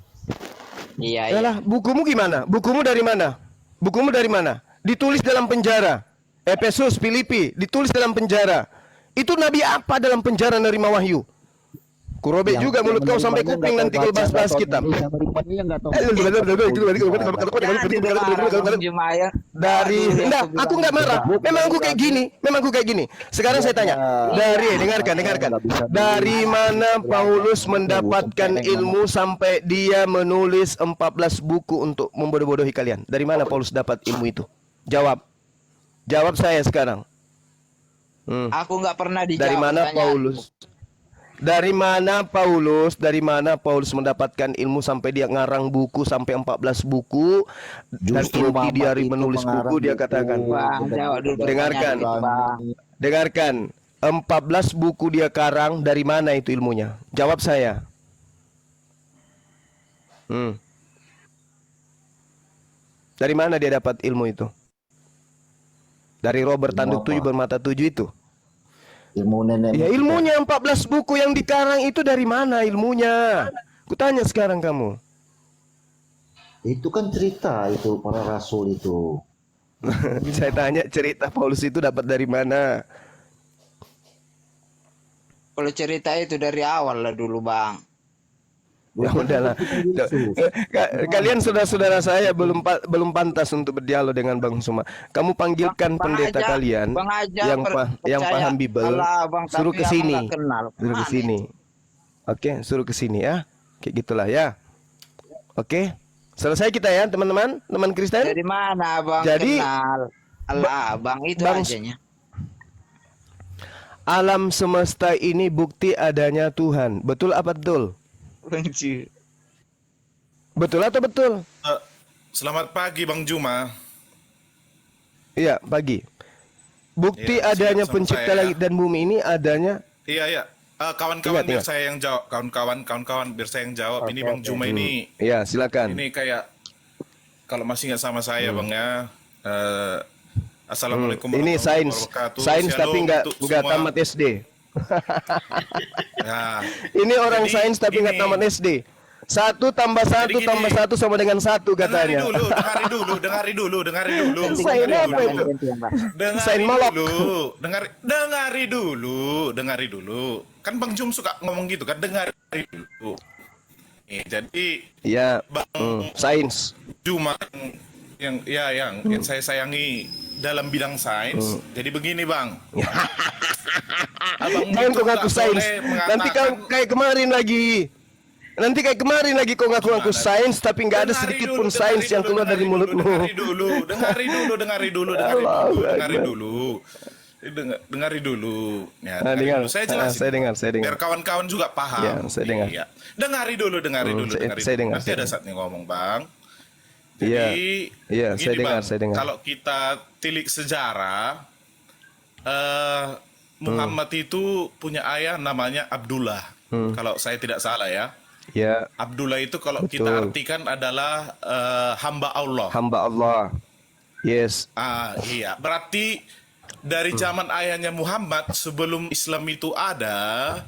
Iya. Yalah, bukumu gimana? Bukumu dari mana? Bukumu dari mana? Ditulis dalam penjara. Efesus, Filipi, ditulis dalam penjara. Itu nabi apa dalam penjara nerima wahyu? Kurobek juga mulut kau sampai kuping nanti kau bahas-bahas kitab. Dari enggak, aku nggak marah. Memang aku kayak gini. Sekarang saya tanya, dengarkan. Dari mana Paulus mendapatkan ilmu sampai dia menulis 14 buku untuk membodoh-bodohi kalian? Dari mana Paulus dapat ilmu itu? Jawab saya sekarang. Aku nggak pernah dijawab. Dari mana Paulus? Dari mana Paulus mendapatkan ilmu sampai dia ngarang buku sampai 14 buku dan Justru inti dia Mamat itu menulis buku dia mengarang katakan. buku. Bang, jawab dulu Dengarkan. pertanyaan itu, Bang. Dengarkan. 14 buku dia karang, dari mana itu ilmunya? Jawab saya. Dari mana dia dapat ilmu itu? Dari Robert Tanduk 7 bermata 7 itu. Ilmu nenek. Ya ilmunya 14 buku yang dikarang itu dari mana ilmunya? Kutanya sekarang kamu. Itu kan cerita itu para rasul itu. Saya tanya cerita Paulus itu dapat dari mana? Kalau cerita itu dari awal lah dulu, Bang. Ya udahlah. Kalian saudara-saudara saya belum pantas untuk berdialog dengan Bang Suma. Kamu panggilkan pendeta kalian yang paham Bible, suruh ke sini. Suruh ke sini. Oke, suruh ke sini ya. Kayak gitulah ya. Oke. Selesai kita ya, teman-teman, teman Kristen. Dari mana Abang Jadi, kenal Allah Abang itu ajanya. Alam semesta ini bukti adanya Tuhan. Betul apa betul? Betul atau betul? Selamat pagi Bang Juma. Iya, pagi. Bukti Iya, adanya sama pencipta saya, ya. langit dan bumi ini adanya. Iya, iya. Kawan-kawan biar Ingat. saya yang jawab. Kawan-kawan biar saya yang jawab. Ini Bang Juma ini Ya, silakan. ini kayak kalau masih nggak sama saya Bang ya. Assalamualaikum Ini warahmatullahi sains, wabarakatuh. sains Shalom tapi nggak untuk semua. tamat SD. Nah, Ini orang Jadi, sains tapi nggak ini- tamat SD. 1 tambah 1 gini. tambah 1 sama dengan 1 Dengari katanya. dulu, dengari dulu, dengari dulu, dengari dulu. Sain Dengari apa dulu. itu? Dengari Sain molok. dulu, dengari dulu. Kan Bang Jum suka ngomong gitu kan, dengari dulu. Jadi Ya, Bang sains. Juma yang saya sayangi dalam bidang sains. Jadi begini Bang. Abang Jangan itu kau ngaku tak sains. boleh Nanti kau mengatakan- kayak kemarin lagi. Nanti kayak kemarin lagi kau ngaku-ngaku Gimana? sains tapi nggak ada Dengari sedikit dulu, pun dengari sains yang dulu, keluar dari dengari mulutmu. Dengari dulu. Allahu Dengari Akbar. dulu. Dengari dulu. Ya, Ah, dengari dengar. dulu. Saya Ah, jelasin. saya dengar. Biar kawan-kawan juga paham. Ya, saya dengar. Iya. Dengari dulu. Saya Dengari dengar, Nanti saya ada dengar. saatnya ngomong, Bang. Iya. Jadi, Iya, begini, saya dengar, Bang. saya dengar. Kalau kita tilik sejarah, Muhammad itu punya ayah namanya Abdullah. Kalau saya tidak salah ya. Ya, Abdullah itu kalau kita Betul. artikan adalah hamba Allah. hamba Allah. Yes. Iya. Berarti dari zaman ayahnya Muhammad sebelum Islam itu ada,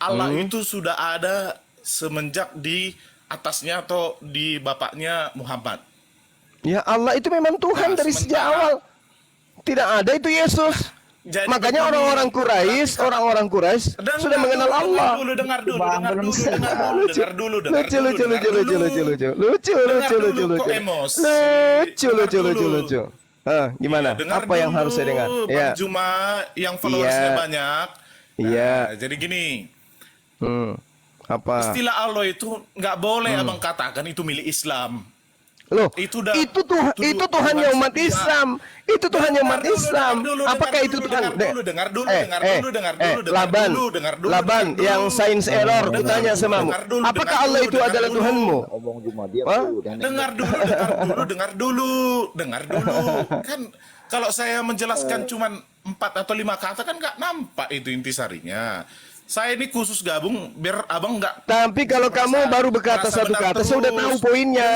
Allah itu sudah ada semenjak di atasnya atau di bapaknya Muhammad. Ya Allah itu memang Tuhan Nah, dari sejak sementara- awal. Tidak ada itu Yesus. Jadi Makanya begini, orang-orang Quraisy sudah mengenal Allah. Dengar dulu. Lucu, Dengar dulu. lucu, lucu, lucu, lucu, lucu, lucu, lucu. Gimana? Dengar Apa yang dulu, harus saya dengar? Bang Ya, Juma yang followersnya Iya. banyak. Iya. Nah, jadi gini, Apa? istilah Allah itu nggak boleh abang katakan itu milik Islam. Loh, Itu dah- itu Tuhannya Tuhan umat setia. Islam. Itu Tuhannya umat Dengar dulu, Islam. dengar dulu, Apakah dengar itu dulu, Tuhan? dengar dulu. Laban, dengar dulu, Laban dengar dulu. yang sains error, Dengar kutanya dulu, samamu. dengar dulu, Apakah dengar Allah dulu, itu dengar adalah dulu. Tuhanmu? Ngomong Juma dia Hah? dulu, dan Dengar dulu. Kan kalau saya menjelaskan cuman 4 atau 5 kata kan nggak nampak itu intisarinya. Saya ini khusus gabung biar abang nggak. Tapi kalau kamu baru berkata merasa satu benar kata, saya udah terus. tahu poinnya.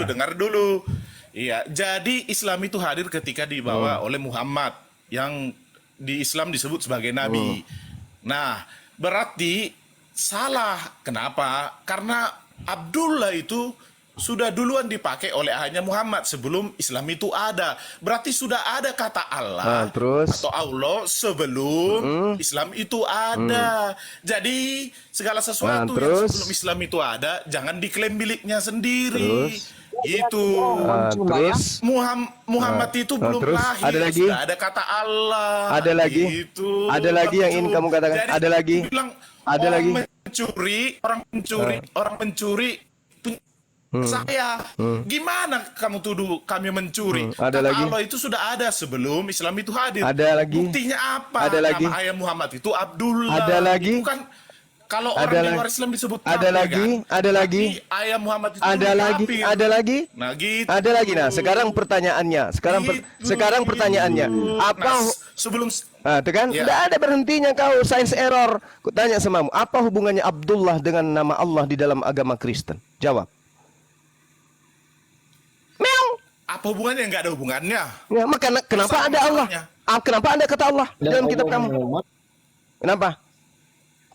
Dengar dulu. Iya, jadi Islam itu hadir ketika dibawa oleh Muhammad yang di Islam disebut sebagai nabi. Nah, berarti salah. Kenapa? Karena Abdullah itu sudah duluan dipakai oleh ayahnya Muhammad sebelum Islam itu ada. Berarti sudah ada kata Allah Terus? atau Allah sebelum Islam itu ada. Jadi segala sesuatu yang terus? sebelum Islam itu ada jangan diklaim miliknya sendiri. Terus? Gitu. Terus? Muhammad itu belum terus? lahir. Ada lagi? Sudah ada kata Allah. Ada lagi? Gitu. Ada lagi yang ingin kamu katakan? Jadi, Ada lagi? bilang, Ada lagi? orang pencuri saya. Gimana kamu tuduh kami mencuri? Ada Kata lagi? Allah itu sudah ada sebelum Islam itu hadir. Ada lagi? Buktinya apa? Ada lagi? Nama ayah Muhammad itu Abdullah. Ada lagi? Itu kan kalau Ada orang di lagi? luar Islam disebut Ada kafir, lagi? kan? Ada lagi? Tapi ayah Muhammad itu Ada lagi? kafir. Ada lagi? Nah, gitu. Ada lagi. Nah, sekarang pertanyaannya. Sekarang pertanyaannya. Apa Nah, sebelum itu kan? Ya. Tidak ada berhentinya kau sains error. Kutanya samamu, apa hubungannya Abdullah dengan nama Allah di dalam agama Kristen? Jawab. Meong. apa hubungannya? Nggak ada hubungannya. Ya, maka kenapa Sama ada Allah? masalahnya. Kenapa ada kata Allah dalam kitab kamu? Kenapa?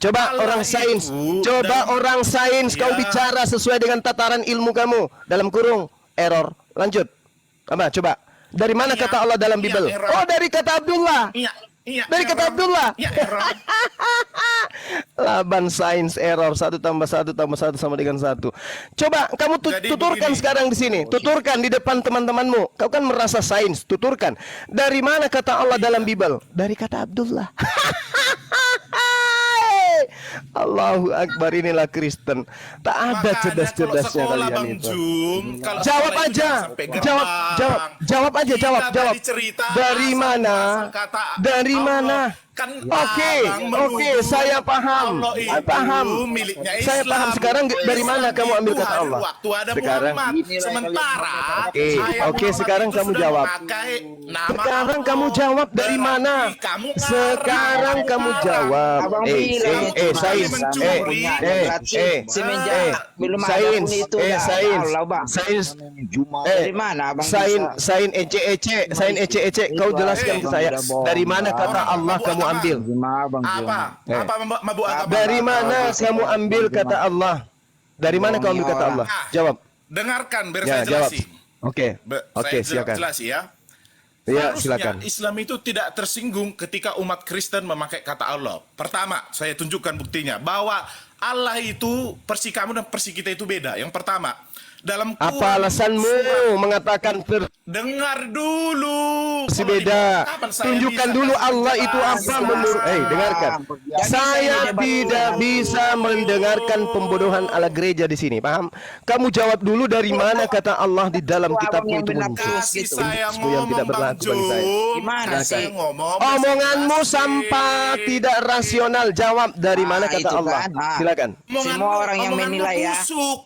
Coba Allah orang sains, itu coba dan- orang sains kau Ya. bicara sesuai dengan tataran ilmu kamu dalam kurung error. Lanjut. Apa? Coba. Dari mana Iya, kata Allah dalam iya, Bible? error. Oh, dari kata Abdullah. Iya. Dari kata error. Abdullah. Iya, error. Laban sains error 1 tambah 1 tambah 1 sama dengan 1. Coba kamu Jadi tuturkan begini. sekarang di sini. Tuturkan di depan teman-temanmu. Kau kan merasa sains. Tuturkan. Dari mana kata Allah dalam Bible? Dari kata Abdullah. Allahu Akbar, inilah Kristen. Tak ada Makanya cerdas-cerdasnya kalau sekolah, kalian Bang itu. Jum, kalau Jawab sekolah itu aja. jangan sampai gerbang. Jawab aja, Kita jawab. dari cerita Dari asal mana? muasal kata Dari Allah. mana? Kan Oke, abang oke, menuduh saya paham. Allah itu Saya paham. miliknya Saya Islam. paham. Sekarang dari mana Islam kamu ambil itu kata hadir Allah? Waktu ada Sekarang. Muhammad. Sementara Oke, saya oke, Muhammad sekarang itu kamu sudah jawab. memakai nama Sekarang Allah. kamu jawab dari Berarti mana? kamu ngarang. Sekarang kamu Ngarang. jawab. Abang bilang Sains. mencuri. semenjak belum ada Sains. pun itu udah ada Sains. Allah, Bang. Sains. Dari mana abang Sain ece. Kau jelaskan ke saya. Dari mana kata Allah kamu ambil? Apa mabuk agama? Dari mana kamu ambil kata Allah? Dari mana kamu ambil kata Allah? Jawab. Dengarkan, biar Ya, saya jawab. jelasin. Oke. Oke, Saya silakan. jelasin ya. Iya, Harusnya silakan. Islam itu tidak tersinggung ketika umat Kristen memakai kata Allah. Pertama, saya tunjukkan buktinya bahwa Allah itu versi kamu dan versi kita itu beda. Yang pertama, dalam Apa Quran alasanmu surat- mengatakan dengar dulu. versi Kalau beda? kapan saya Tunjukkan bisa dulu kasih Allah itu apa penjelasan? menurut. Dengarkan. Saya tidak bisa mendengarkan pembodohan ala gereja di sini. Paham? Kamu jawab dulu dari mana kata Allah di dalam kitabmu itu muncul. Kasih saya Yang tidak ngomong, Bang berlaku bagi saya. Jum. Gimana Kasih sih? saya ngomong. Omonganmu Kasih. sampah, tidak rasional. Jawab dari mana kata itu Allah. kan. Silakan. Semua orang yang Omonganmu menilai ya. busuk.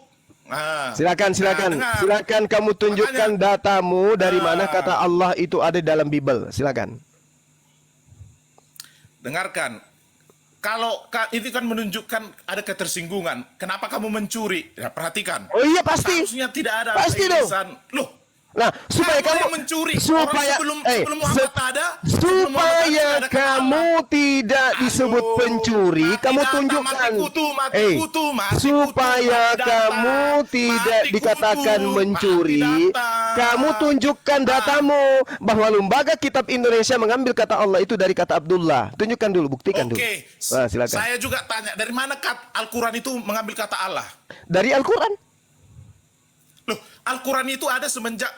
Nah, Silakan. dengar. Silakan kamu tunjukkan datamu dari mana kata Allah itu ada dalam Bible. Silakan. Dengarkan. Kalau itu kan menunjukkan ada ketersinggungan. Kenapa kamu mencuri? Ya, perhatikan. Oh iya pasti. Harusnya tidak ada Pasti dong. irisan. Loh, Nah, supaya yang kamu mencuri. supaya Orang sebelum Muhammad ada, sebelum Muhammad supaya ada kata kamu Allah. tidak disebut Aduh, pencuri, mati kamu data, tunjukkan. mati kutu, mati Supaya kutu, mati kamu data, tidak mati dikatakan kutu, mencuri, mati data. kamu tunjukkan datamu bahwa lembaga kitab Indonesia mengambil kata Allah itu dari kata Abdullah. Tunjukkan dulu, buktikan dulu. Oke, Nah, silakan. saya juga tanya, dari mana Al-Quran itu mengambil kata Allah? Dari Al-Quran. Loh, Al-Quran itu ada semenjak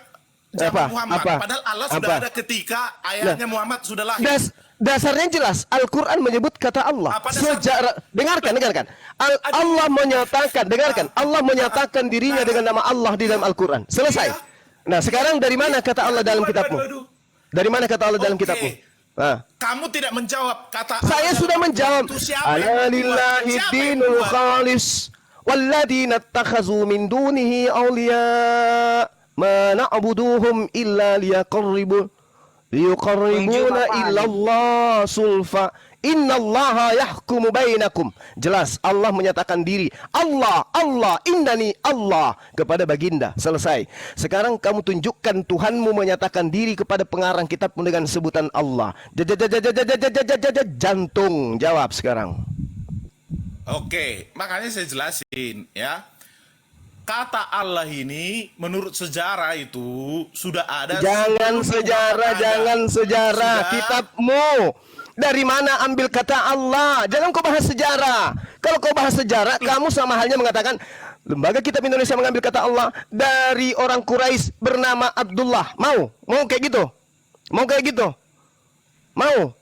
Apa? zaman Muhammad. Apa? Padahal Allah sudah Apa? ada ketika ayahnya Muhammad sudah lahir. Dasarnya jelas, Al-Quran menyebut kata Allah. Apa dasar? Sejarah, dengarkan. Allah menyatakan, Allah menyatakan dirinya dengan nama Allah di dalam Al-Quran. Selesai. Iya. Nah, sekarang dari mana kata Allah dalam kitabmu? Dari mana kata Allah dalam Oke. kitabmu? Nah, Kamu tidak menjawab kata saya Allah sudah dalam menjawab. Al-Quran itu siapa yang Ala membuat? lillahi Siapa yang dinul membuat? khalis walladzina ittakhazu min dunihi awliya ma na'buduhum illa liyuqarribuna illa Allah sulfa innallaha yahkumu bainakum. Jelas Allah menyatakan diri Allah innani Allah kepada baginda. Selesai. Sekarang kamu tunjukkan Tuhanmu menyatakan diri kepada pengarang kitabmu dengan sebutan Allah. Jantung. Jawab sekarang. Oke, makanya saya jelasin ya. Kata Allah ini menurut sejarah itu sudah ada. Jangan sejarah. Sudah. Kitabmu. Dari mana ambil kata Allah? Jangan kau bahas sejarah. Kalau kau bahas sejarah, kamu sama halnya mengatakan lembaga kitab Indonesia mengambil kata Allah dari orang Quraisy bernama Abdullah. Mau kayak gitu? Mau?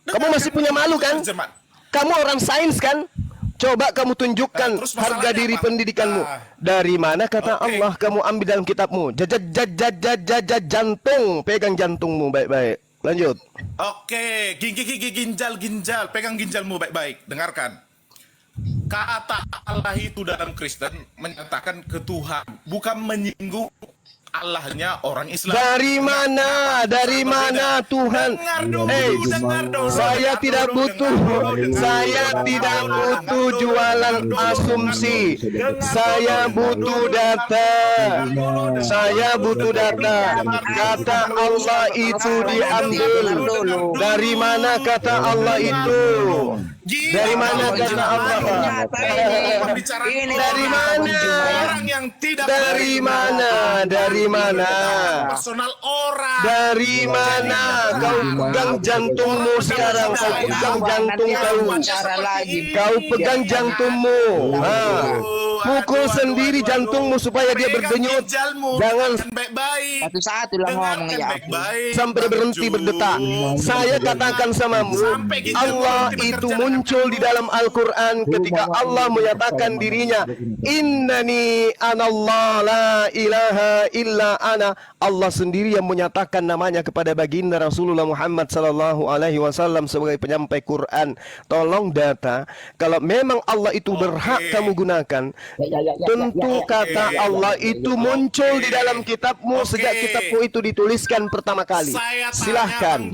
Kamu masih punya malu kan? Kamu orang sains kan? Coba kamu tunjukkan Terus harga masalahnya diri apa? pendidikanmu. Dari mana kata Oke. Allah kamu ambil dalam kitabmu? Jantung. Pegang jantungmu baik-baik. Lanjut. Oke, ginjal, pegang ginjalmu baik-baik. Dengarkan. Kata Allah itu dalam Kristen menyatakan ke Tuhan, bukan menyinggung Allahnya orang Islam. Dari mana? Dari mana Tuhan? Dengar dong, dengar dong. Saya tidak butuh. Saya tidak butuh jualan asumsi. Saya butuh data. Kata Allah itu diambil. Dari mana kata Allah itu? Dari mana kata Allah? Dari mana? Orang yang tidak Dari mana? personal orang. Dari mana? Kau pegang jantungmu sekarang. Kau pegang jantung kau. Kau pegang jantungmu. Pukul sendiri jantungmu supaya dia berdenyut. Jangan baik-baik. Satu-satu lah ngomong ya. Baik-baik. sampai berhenti berdetak. Saya katakan samamu, Allah itu muncul di dalam Al-Quran ketika Allah menyatakan dirinya, Innani anallah la ilaha illa ana. Allah sendiri yang menyatakan namanya kepada baginda Rasulullah Muhammad sallallahu alaihi wasallam sebagai penyampai Quran. Tolong data, kalau memang Allah itu berhak kamu gunakan, tentu kata Allah itu muncul di dalam kitabmu sejak kitabmu itu dituliskan pertama kali. Silahkan.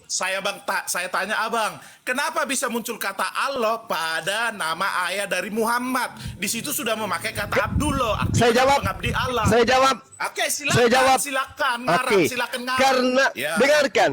Saya tanya abang, kenapa bisa muncul kata Allah pada nama ayah dari Muhammad? Di situ sudah memakai kata Abdullah. Saya jawab. Pengabdi Allah. Saya jawab. Oke, silakan. Saya jawab. Silakan. Oke. Silakan ngarang. Karena Ya. dengarkan.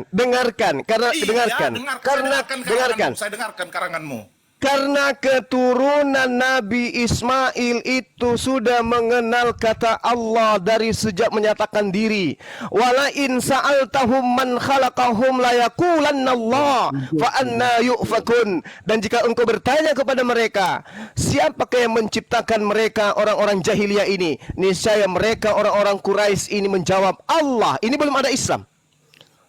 Karena Iya, dengarkan. Karena dengarkan. Saya dengarkan karanganmu. Karena keturunan Nabi Ismail itu sudah mengenal kata Allah dari sejak menyatakan diri. Wala in sa'altahum man khalaqahum la yaqulanna Allah fa anna yufakun. Dan jika engkau bertanya kepada mereka, siapakah yang menciptakan mereka orang-orang jahiliyah ini? Niscaya mereka orang-orang Quraisy ini menjawab Allah. Ini belum ada Islam.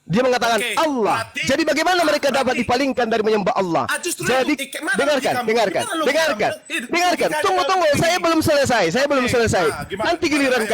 Dia mengatakan Oke, Allah. berarti- Jadi bagaimana mereka dapat dipalingkan dari menyembah Allah? Justru Jadi mana dengarkan. logika kamu? Dengarkan. Tunggu. Saya belum selesai. Gimana? Nanti giliran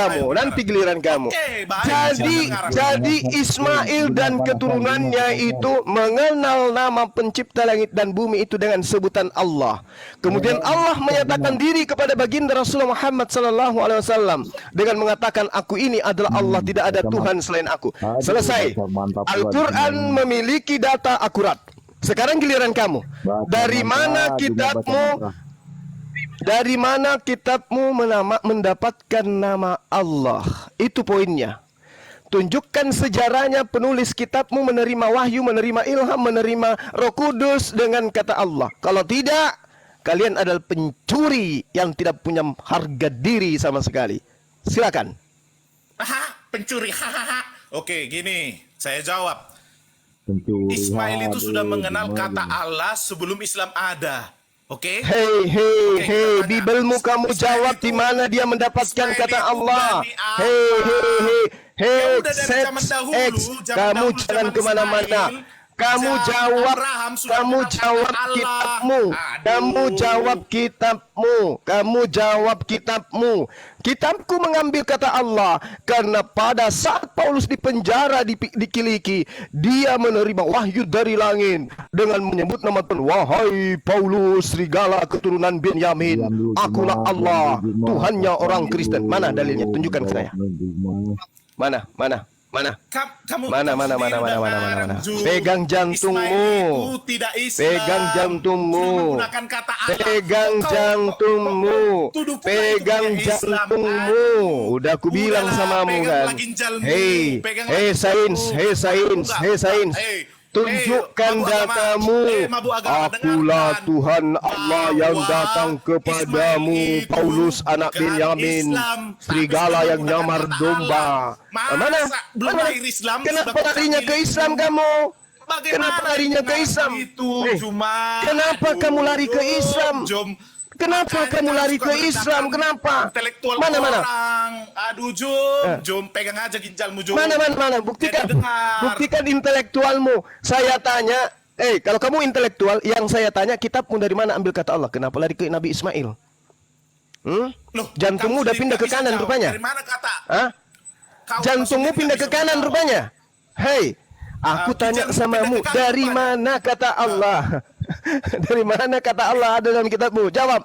kamu. Oke, baik. Jadi Ismail dan keturunannya itu mengenal nama pencipta langit dan bumi itu dengan sebutan Allah. Kemudian Allah menyatakan diri kepada baginda Rasulullah Muhammad sallallahu alaihi wasallam dengan mengatakan, aku ini adalah Allah, tidak ada Tuhan selain aku. Selesai. Al-Quran memiliki data akurat. Sekarang giliran kamu. Dari mana kitabmu mendapatkan nama Allah? Itu poinnya. Tunjukkan sejarahnya penulis kitabmu menerima wahyu, menerima ilham, menerima Roh Kudus dengan kata Allah. Kalau tidak, kalian adalah pencuri yang tidak punya harga diri sama sekali. Silakan. Pencuri. Oke, gini. Saya jawab. Ismail itu sudah mengenal kata Allah sebelum Islam ada. Oke? Hei, Bibelmu kamu jawab di mana dia mendapatkan kata Allah. Hei, kamu jangan kemana-mana. Kamu jawab kitabmu. Kitabku mengambil kata Allah karena pada saat Paulus di penjara dikiliki, dia menerima wahyu dari langit dengan menyebut nama Tuhan. Wahai Paulus, serigala keturunan Benyamin, akulah Allah, Tuhannya orang Kristen. Mana dalilnya? Tunjukkan ke saya. Mana? Pegang jantungmu. Udah aku bilang samamu kan. Hei sains. Tunjukkan datamu. Akulah Tuhan Allah yang datang kepadamu, Paulus anak Benyamin, serigala yang nyamar domba. Mana? Kenapa larinya ke Islam kamu? Kenapa larinya ke Islam? Kenapa kamu lari ke Islam? Kenapa kamu lari ke Islam? Kenapa? Mana? Aduh, Jom, pegang aja ginjalmu, Jom. Mana? Buktikan intelektualmu. Saya tanya, kalau kamu intelektual, yang saya tanya, kitabmu dari mana ambil kata Allah? Kenapa lari ke Nabi Ismail? Jantungmu udah pindah ke kanan rupanya. Dari mana kata? Jantungmu pindah ke kanan rupanya. Hei, aku tanya samamu, dari mana kata Allah? Dari mana kata Allah ada dalam kitabmu? Jawab.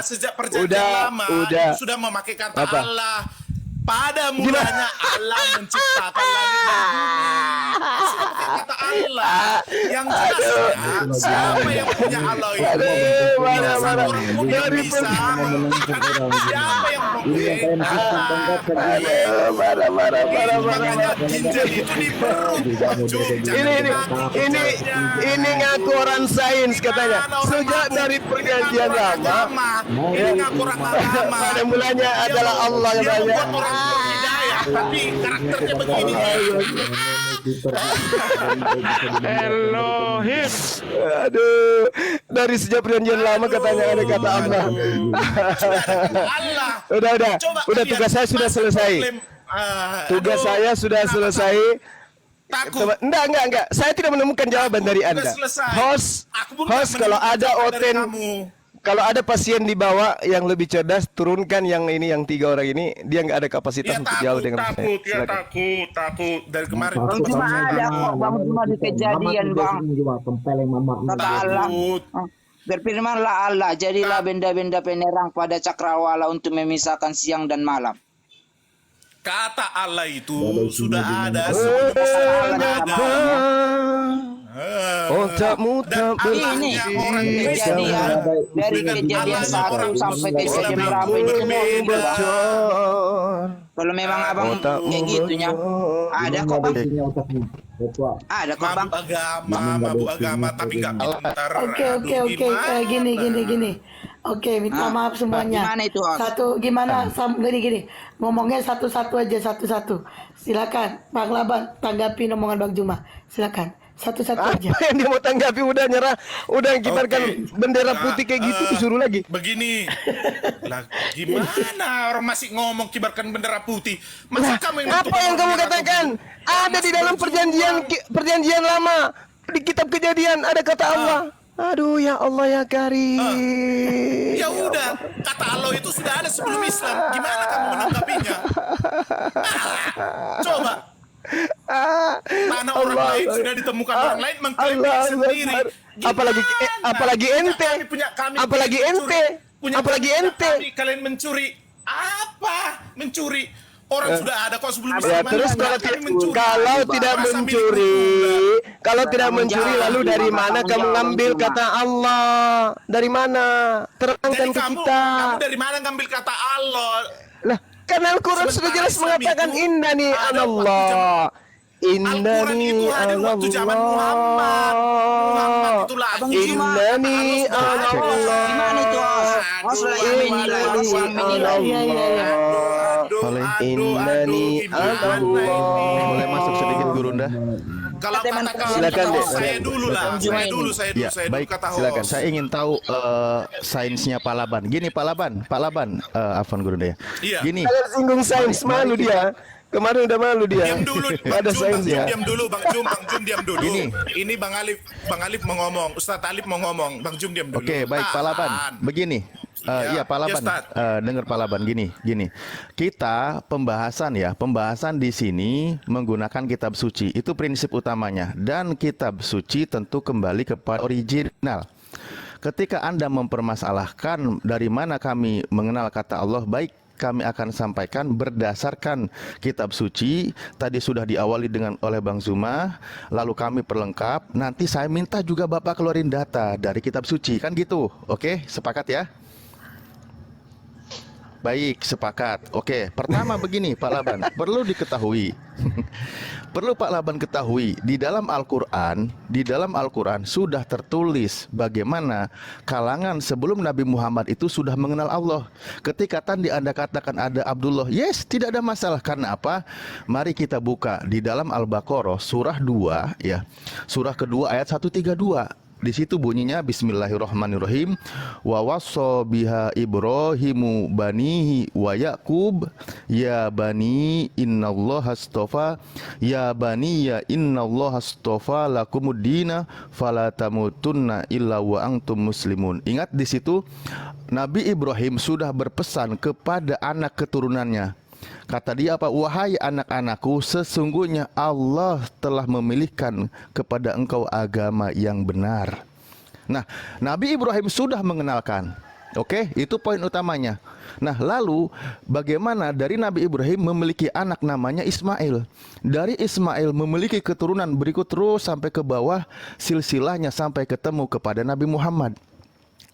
Sejak perjanjian lama sudah memakai kata Allah. Pada mulanya Allah menciptakan langit dan bumi. Kata Allah yang jelasnya siapa yang punya Allah itu? Tidak bisa membuktikan siapa yang mempunyai makanya ginjal itu di perut. Ini ngaku orang sains katanya. Sejak dari perjanjian lama, ini ngaku orang agama. pada mulanya adalah Allah yang banyak. Tapi karakternya begini. Elohim. Aduh, dari sejak perjanjian lama katanya ada kata Allah. Allah. Udah, Coba udah kalian tugas saya sudah masa selesai. problem, Tugas aduh, saya sudah kenapa selesai. takut? Enggak. Saya tidak menemukan jawaban Takut, dari udah Anda. selesai. Host, Aku pun nggak kalau menemukan ada jawaban dari Oten, kamu. kalau ada pasien di bawah yang lebih cerdas, turunkan yang ini, yang 3 orang ini, dia nggak ada kapasitas Ya untuk jawab dengan saya. takut, ya Silakan. takut. Dari kemarin Bang terus cuma ada kok, Bang cuma di kejadian, Bang. Kata Allah. takut. Berfirmanlah Allah, jadilah benda-benda penerang pada cakrawala untuk memisahkan siang dan malam. Kata Allah itu sudah ada sebelum ada. Otakmu tak Ini orang kejadian dari kejadian 1 sampai kejadian berapa ini semua berbeda. Kalau memang abang kayak gitunya, ada kok bang. Ada kok bang. Mabuk agama, tapi nggak pintar. Oke. Aduh, Gini. Oke, minta maaf semuanya. Gimana itu, Os? Gini. Ngomongnya satu-satu aja, satu-satu. Silakan, Bang Laban, tanggapi omongan Bang Juma. Silakan, satu-satu aja. Apa yang dia mau tanggapi, udah nyerah, udah kibarkan bendera putih kayak gitu disuruh lagi. Begini, lah gimana orang masih ngomong kibarkan bendera putih? Masa kamu yang Apa yang kamu katakan? Ada di dalam perjanjian lama, di kitab Kejadian ada kata Allah. Aduh ya Allah ya Karim. Ya udah, kata Allah itu sudah ada sebelum Islam. Gimana kamu menanggapinya? Coba. Mana orang lain sudah ditemukan orang lain mengklaim sendiri. Apalagi ente. Apalagi ente. Kalian mencuri apa? Mencuri. Orang sudah ada kok sebelum Ya, Islam. terus kalau tidak mencuri, lalu dari mana kamu ngambil kata Allah? Dari mana? Terangkan ke kita. Kamu dari mana ngambil kata Allah? Lah, karena Al-Quran sudah jelas mengatakan innani anallah. Innani anallah. Innani anallah. Gimana itu, Os? Os lah yang menilai, Os yang menilai. Innani anallah. Boleh masuk sedikit Gurunda? Kalau kata Silakan, Dek. saya dulu Ya, baik, kata silakan. host. Saya ingin tahu sainsnya Pak Laban. Gini Pak Laban, Afwan Gurunda ya. Iya. Gini, Kalian singgung sains, malu dia. Kemarin udah malu dia. Diam dulu, Ada sains ya. diam dulu, Bang Jum diam dulu. Gini. Ini Bang Alif mau ngomong, Ustadz Alif mau ngomong, Bang Jum diam dulu. oke, baik Pak Laban. Begini, iya Pak Laban, Ustaz. dengar Pak Laban gini. Kita pembahasan di sini menggunakan kitab suci. Itu prinsip utamanya. Dan kitab suci tentu kembali kepada original. Ketika Anda mempermasalahkan dari mana kami mengenal kata Allah, baik, kami akan sampaikan berdasarkan kitab suci. Tadi sudah diawali oleh Bang Zuma, lalu kami perlengkap. Nanti saya minta juga Bapak keluarin data dari kitab suci, kan gitu. Oke, sepakat ya? Baik, sepakat. Oke, pertama begini Pak Laban, perlu diketahui. Perlu Pak Laban ketahui, di dalam Al-Qur'an sudah tertulis bagaimana kalangan sebelum Nabi Muhammad itu sudah mengenal Allah. Ketika tadi Anda katakan ada Abdullah, yes, tidak ada masalah. Karena apa? Mari kita buka di dalam Al-Baqarah surah 2 ya. Surah kedua ayat 132. Di situ bunyinya Bismillahirrahmanirrahim. Wa wassa biha Ibrahimu banihi wa Yaqub ya bani innallaha astafa ya bani ya innallaha astafa lakumuddina fala tamutunna illa wa antum muslimun. Ingat di situ Nabi Ibrahim sudah berpesan kepada anak keturunannya. Kata dia apa? Wahai anak-anakku, sesungguhnya Allah telah memilihkan kepada engkau agama yang benar. Nah, Nabi Ibrahim sudah mengenalkan. Oke, itu poin utamanya. Nah, lalu bagaimana dari Nabi Ibrahim memiliki anak namanya Ismail. Dari Ismail memiliki keturunan berikut terus sampai ke bawah, silsilahnya sampai ketemu kepada Nabi Muhammad.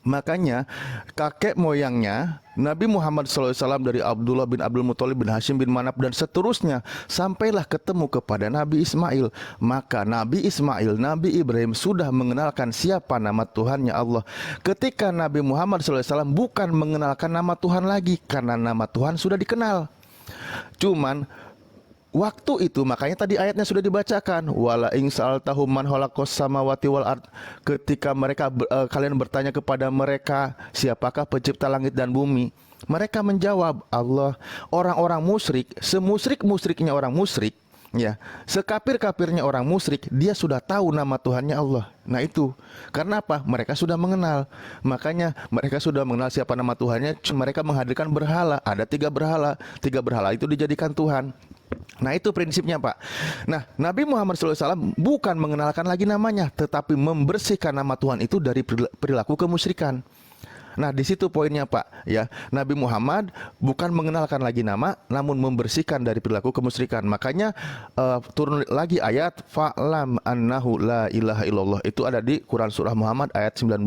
Makanya kakek moyangnya Nabi Muhammad SAW dari Abdullah bin Abdul Muthalib bin Hashim bin Manaf dan seterusnya sampailah ketemu kepada Nabi Ismail. Maka Nabi Ismail, Nabi Ibrahim sudah mengenalkan siapa nama Tuhannya Allah. Ketika Nabi Muhammad SAW bukan mengenalkan nama Tuhan lagi, karena nama Tuhan sudah dikenal. Cuman waktu itu makanya tadi ayatnya sudah dibacakan, wala ing sa'altahum man khalaqas samawati wal ard, ketika mereka kalian bertanya kepada mereka siapakah pencipta langit dan bumi, mereka menjawab Allah. Orang-orang musyrik, semusyrik-musyriknya orang musyrik, ya, sekafir-kafirnya orang musyrik, dia sudah tahu nama Tuhannya Allah. Nah itu, karena apa? Mereka sudah mengenal. Makanya mereka sudah mengenal siapa nama Tuhannya. Mereka menghadirkan berhala. Ada 3 berhala. 3 berhala itu dijadikan Tuhan. Nah itu prinsipnya Pak. Nah Nabi Muhammad SAW bukan mengenalkan lagi namanya, tetapi membersihkan nama Tuhan itu dari perilaku kemusyrikan. Nah di situ poinnya Pak, ya, Nabi Muhammad bukan mengenalkan lagi nama, namun membersihkan dari perilaku kemusyrikan. Makanya turun lagi ayat fa'lam annahu la ilaha illallah, itu ada di Quran surah Muhammad ayat 19.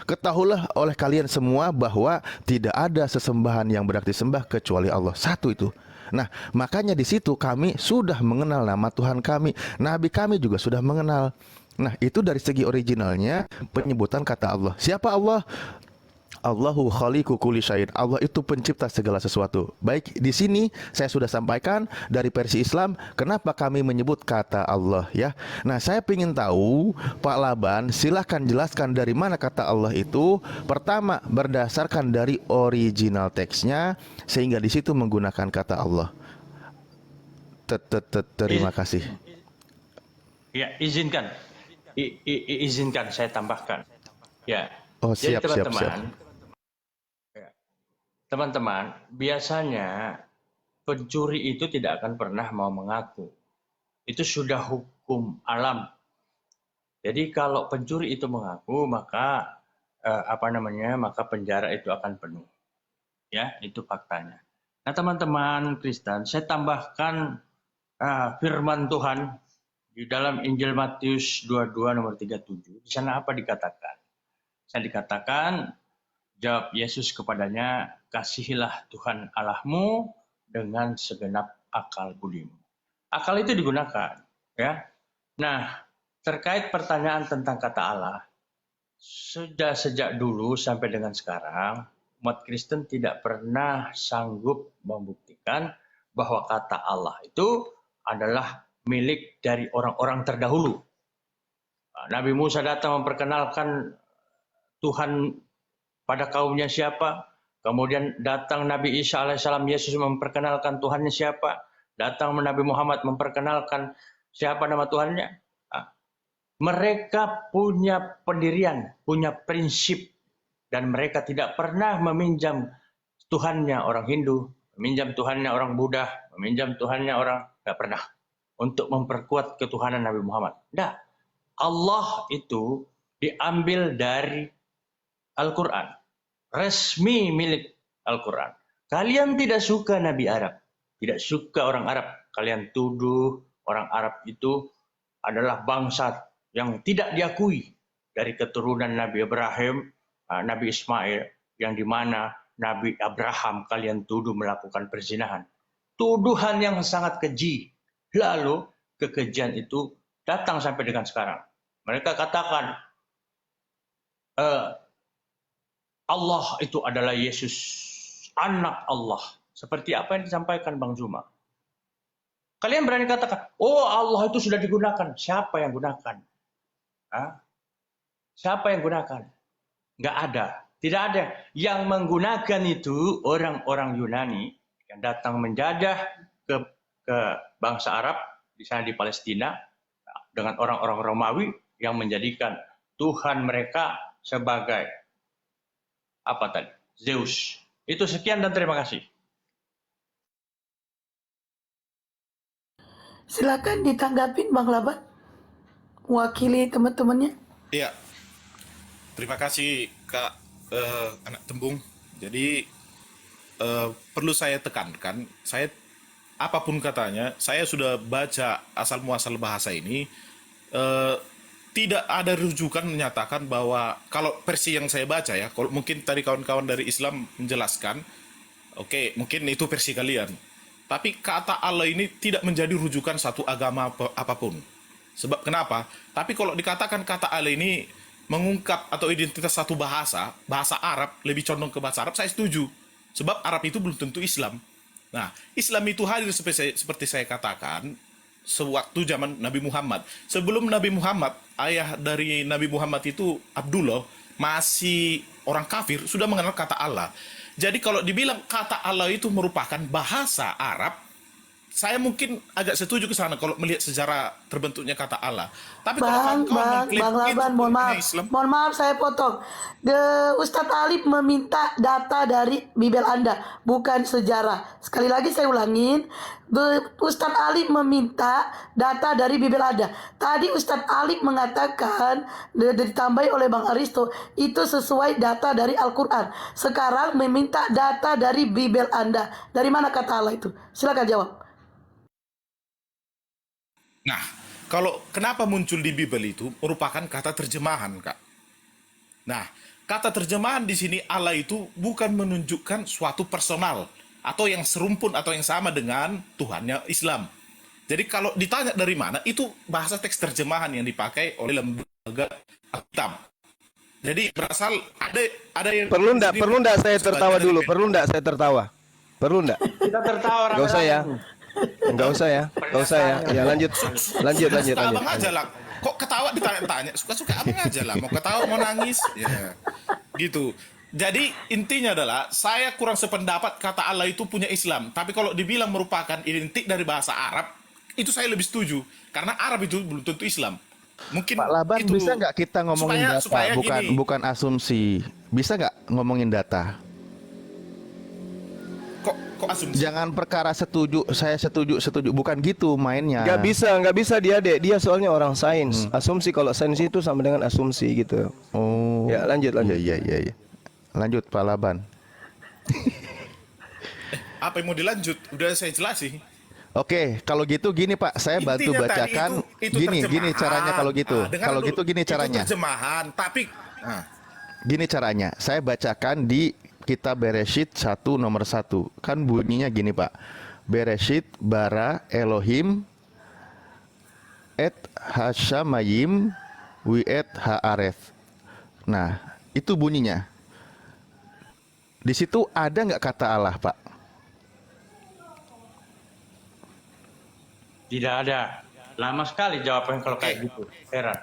Ketahuilah oleh kalian semua bahwa tidak ada sesembahan yang berhak disembah kecuali Allah. Satu itu. Nah, makanya di situ kami sudah mengenal nama Tuhan kami, Nabi kami juga sudah mengenal. Nah, itu dari segi originalnya penyebutan kata Allah. Siapa Allah? Allahu khaliqu kulli syai'in. Allah itu pencipta segala sesuatu. Baik, di sini saya sudah sampaikan dari versi Islam kenapa kami menyebut kata Allah, ya. Nah, saya ingin tahu Pak Laban, silahkan jelaskan dari mana kata Allah itu. Pertama, berdasarkan dari original teksnya sehingga di situ menggunakan kata Allah. Terima kasih. Ya, izinkan saya tambahkan. Ya. Oh, Jadi siap. teman-teman, biasanya pencuri itu tidak akan pernah mau mengaku. Itu sudah hukum alam. Jadi kalau pencuri itu mengaku, maka maka penjara itu akan penuh. Ya, itu faktanya. Nah, teman-teman Kristen, saya tambahkan firman Tuhan di dalam Injil Matius 22 nomor 37. Di sana apa dikatakan? Saya dikatakan, jawab Yesus kepadanya, kasihilah Tuhan Allahmu dengan segenap akal budimu. Akal itu digunakan, ya. Nah, terkait pertanyaan tentang kata Allah, sudah sejak dulu sampai dengan sekarang, umat Kristen tidak pernah sanggup membuktikan bahwa kata Allah itu adalah milik dari orang-orang terdahulu. Nabi Musa datang memperkenalkan Tuhan pada kaumnya siapa, kemudian datang Nabi Isa alaihissalam, Yesus memperkenalkan Tuhannya siapa, datang Nabi Muhammad memperkenalkan siapa nama Tuhannya. Mereka punya pendirian, punya prinsip, dan mereka tidak pernah meminjam Tuhannya orang Hindu, meminjam Tuhannya orang Buddha, meminjam Tuhannya orang, tidak pernah, untuk memperkuat ketuhanan Nabi Muhammad. Tidak. Allah itu diambil dari Al-Quran, resmi milik Al-Quran. Kalian tidak suka Nabi Arab, tidak suka orang Arab, kalian tuduh orang Arab itu adalah bangsa yang tidak diakui dari keturunan Nabi Ibrahim, Nabi Ismail, yang dimana Nabi Abraham kalian tuduh melakukan perzinahan. Tuduhan yang sangat keji. Lalu kekejian itu datang sampai dengan sekarang. Mereka katakan, Allah itu adalah Yesus, anak Allah. Seperti apa yang disampaikan Bang Zuma. Kalian berani katakan, oh Allah itu sudah digunakan. Siapa yang gunakan? Siapa yang gunakan? Nggak ada. Tidak ada. Yang menggunakan itu orang-orang Yunani yang datang menjajah ke bangsa Arab, di sana di Palestina, dengan orang-orang Romawi yang menjadikan Tuhan mereka sebagai apa tadi? Zeus. Itu sekian dan terima kasih. Silakan ditanggapin Bang Laban, mewakili teman-temannya. Iya. Terima kasih Kak anak Tembung. Jadi perlu saya tekankan, saya apapun katanya, saya sudah baca asal muasal bahasa ini. Tidak ada rujukan menyatakan bahwa, kalau versi yang saya baca ya, kalau mungkin tadi kawan-kawan dari Islam menjelaskan, oke, mungkin itu versi kalian. Tapi kata Allah ini tidak menjadi rujukan satu agama apapun. Sebab kenapa? Tapi kalau dikatakan kata Allah ini mengungkap atau identitas satu bahasa Arab, lebih condong ke bahasa Arab, saya setuju. Sebab Arab itu belum tentu Islam. Nah, Islam itu hadir seperti saya katakan sewaktu zaman Nabi Muhammad. Sebelum Nabi Muhammad, ayah dari Nabi Muhammad itu Abdullah, masih orang kafir, sudah mengenal kata Allah. Jadi kalau dibilang kata Allah itu merupakan bahasa Arab, saya mungkin agak setuju ke sana kalau melihat sejarah terbentuknya kata Allah. Tapi kalau Bang Laban, mohon maaf saya potong. Ustadz Alif meminta data dari Bibel Anda, bukan sejarah. Sekali lagi saya ulangin, Ustadz Alif meminta data dari Bibel Anda. Tadi Ustadz Alif mengatakan, ditambahi oleh Bang Aristo, itu sesuai data dari Al-Quran. Sekarang meminta data dari Bibel Anda. Dari mana kata Allah itu? Silakan jawab. Nah, kalau kenapa muncul di Bible itu merupakan kata terjemahan, Kak. Nah, kata terjemahan di sini Allah itu bukan menunjukkan suatu personal atau yang serumpun atau yang sama dengan Tuhannya Islam. Jadi kalau ditanya dari mana, itu bahasa teks terjemahan yang dipakai oleh lembaga Alkitab. Jadi berasal ada yang Perlu enggak saya tertawa dulu? Perlu enggak saya tertawa? Perlu enggak? Kita tertawa Enggak usah ya. Enggak usah ya. Enggak usah ya. Ya lanjut. Abang aja lah. Kok ketawa ditanya-tanya? Suka-suka abang aja lah. Mau ketawa, mau nangis. Ya. Gitu. Jadi intinya adalah saya kurang sependapat kata Allah itu punya Islam. Tapi kalau dibilang merupakan identik dari bahasa Arab, itu saya lebih setuju. Karena Arab itu belum tentu Islam. Mungkin Pak Laban, itu, bisa nggak kita ngomongin data, bukan asumsi. Bisa nggak ngomongin data? Kok asumsi? Jangan perkara saya setuju, bukan gitu mainnya. Nggak bisa dia, Dek. Dia soalnya orang sains. Asumsi, kalau sains itu sama dengan asumsi gitu. Oh. Ya, lanjut. Iya. Lanjut Pak Laban. Apa yang mau dilanjut? Udah saya jelasin. Oke, kalau gitu gini Pak, saya bantu Intinya bacakan. itu Gini caranya kalau gitu. Kalau gitu gini caranya. Itu terjemahan, tapi Gini caranya. Saya bacakan di Kitab Bereshit 1 nomor 1. Kan bunyinya gini Pak. Bereshit bara Elohim et hashamayim wi et ha'areth. Nah, itu bunyinya. Di situ ada nggak kata Allah, Pak? Tidak ada. Lama sekali jawabannya kalau kayak gitu. Heran.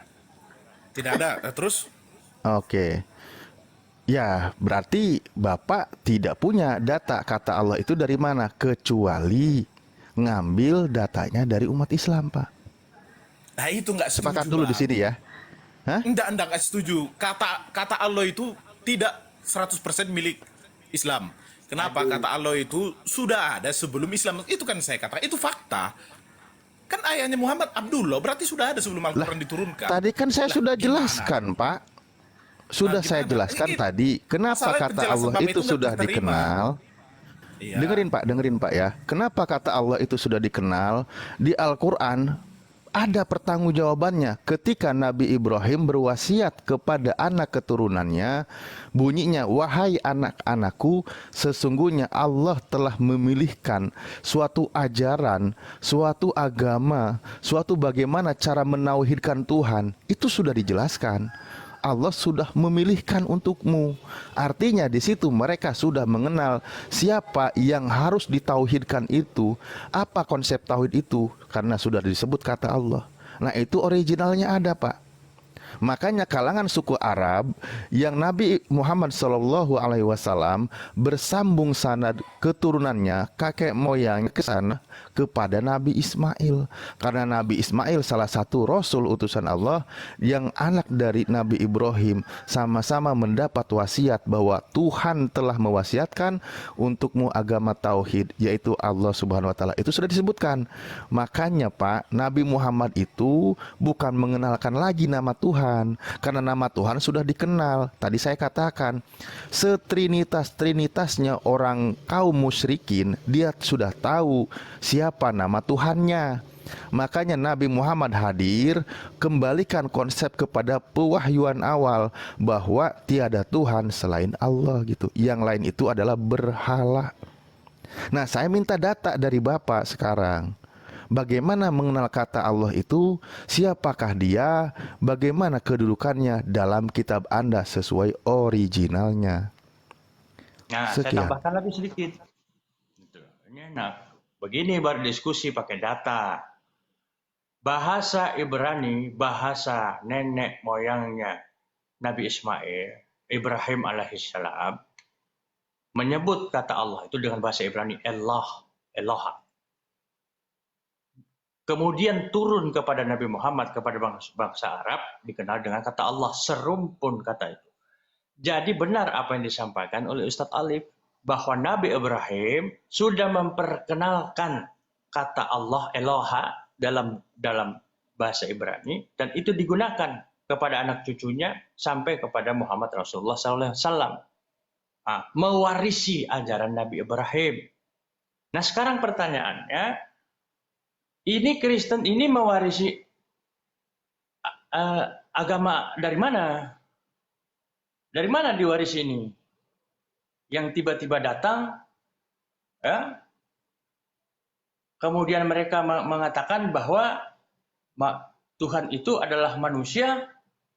tidak ada. Terus? Oke. Ya, berarti Bapak tidak punya data kata Allah itu dari mana? Kecuali ngambil datanya dari umat Islam, Pak. Nah, itu nggak setuju. Sepakat dulu di sini ya. Hah? Enggak setuju. Kata Allah itu tidak 100% milik Islam. Kenapa? Kata Allah itu sudah ada sebelum Islam. Itu kan saya katakan, itu fakta. Kan ayahnya Muhammad Abdullah, berarti sudah ada sebelum Al-Quran diturunkan. Tadi kan saya sudah jelaskan, Pak. Sudah saya jelaskan tadi, kenapa kata Allah itu sudah dikenal. Iya. Dengerin Pak ya. Kenapa kata Allah itu sudah dikenal? Di Al-Quran ada pertanggungjawabannya. Ketika Nabi Ibrahim berwasiat kepada anak keturunannya, bunyinya, wahai anak-anakku, sesungguhnya Allah telah memilihkan suatu ajaran, suatu agama, suatu bagaimana cara menauhidkan Tuhan. Itu sudah dijelaskan. Allah sudah memilihkan untukmu. Artinya di situ mereka sudah mengenal siapa yang harus ditauhidkan itu, apa konsep tauhid itu, karena sudah disebut kata Allah. Nah, itu originalnya ada, Pak. Makanya kalangan suku Arab yang Nabi Muhammad SAW bersambung sanad keturunannya, kakek moyangnya ke sana kepada Nabi Ismail. Karena Nabi Ismail salah satu rasul utusan Allah yang anak dari Nabi Ibrahim, sama-sama mendapat wasiat bahwa Tuhan telah mewasiatkan untukmu agama tauhid, yaitu Allah Subhanahu wa taala. Itu sudah disebutkan. Makanya Pak, Nabi Muhammad itu bukan mengenalkan lagi nama Tuhan, karena nama Tuhan sudah dikenal. Tadi saya katakan, setrinitas-trinitasnya orang kaum musyrikin, dia sudah tahu siapa nama Tuhannya. Makanya Nabi Muhammad hadir, kembalikan konsep kepada pewahyuan awal bahwa tiada Tuhan selain Allah gitu. Yang lain itu adalah berhala. Nah, saya minta data dari Bapak sekarang. Bagaimana mengenal kata Allah itu? Siapakah dia? Bagaimana kedudukannya dalam kitab Anda sesuai originalnya? Nah, saya tambahkan lagi sedikit. Nah, begini baru diskusi pakai data. Bahasa Ibrani, bahasa nenek moyangnya Nabi Ismail, Ibrahim alaihissalam, menyebut kata Allah itu dengan bahasa Ibrani Allah, Eloha. Kemudian turun kepada Nabi Muhammad, kepada bangsa Arab, dikenal dengan kata Allah, serumpun kata itu. Jadi benar apa yang disampaikan oleh Ustadz Alif, bahwa Nabi Ibrahim sudah memperkenalkan kata Allah, Eloha, dalam bahasa Ibrani, dan itu digunakan kepada anak cucunya sampai kepada Muhammad Rasulullah SAW. Mewarisi ajaran Nabi Ibrahim. Nah sekarang pertanyaannya, ini Kristen ini mewarisi agama dari mana? Dari mana diwarisi ini? Yang tiba-tiba datang, ya, kemudian mereka mengatakan bahwa Tuhan itu adalah manusia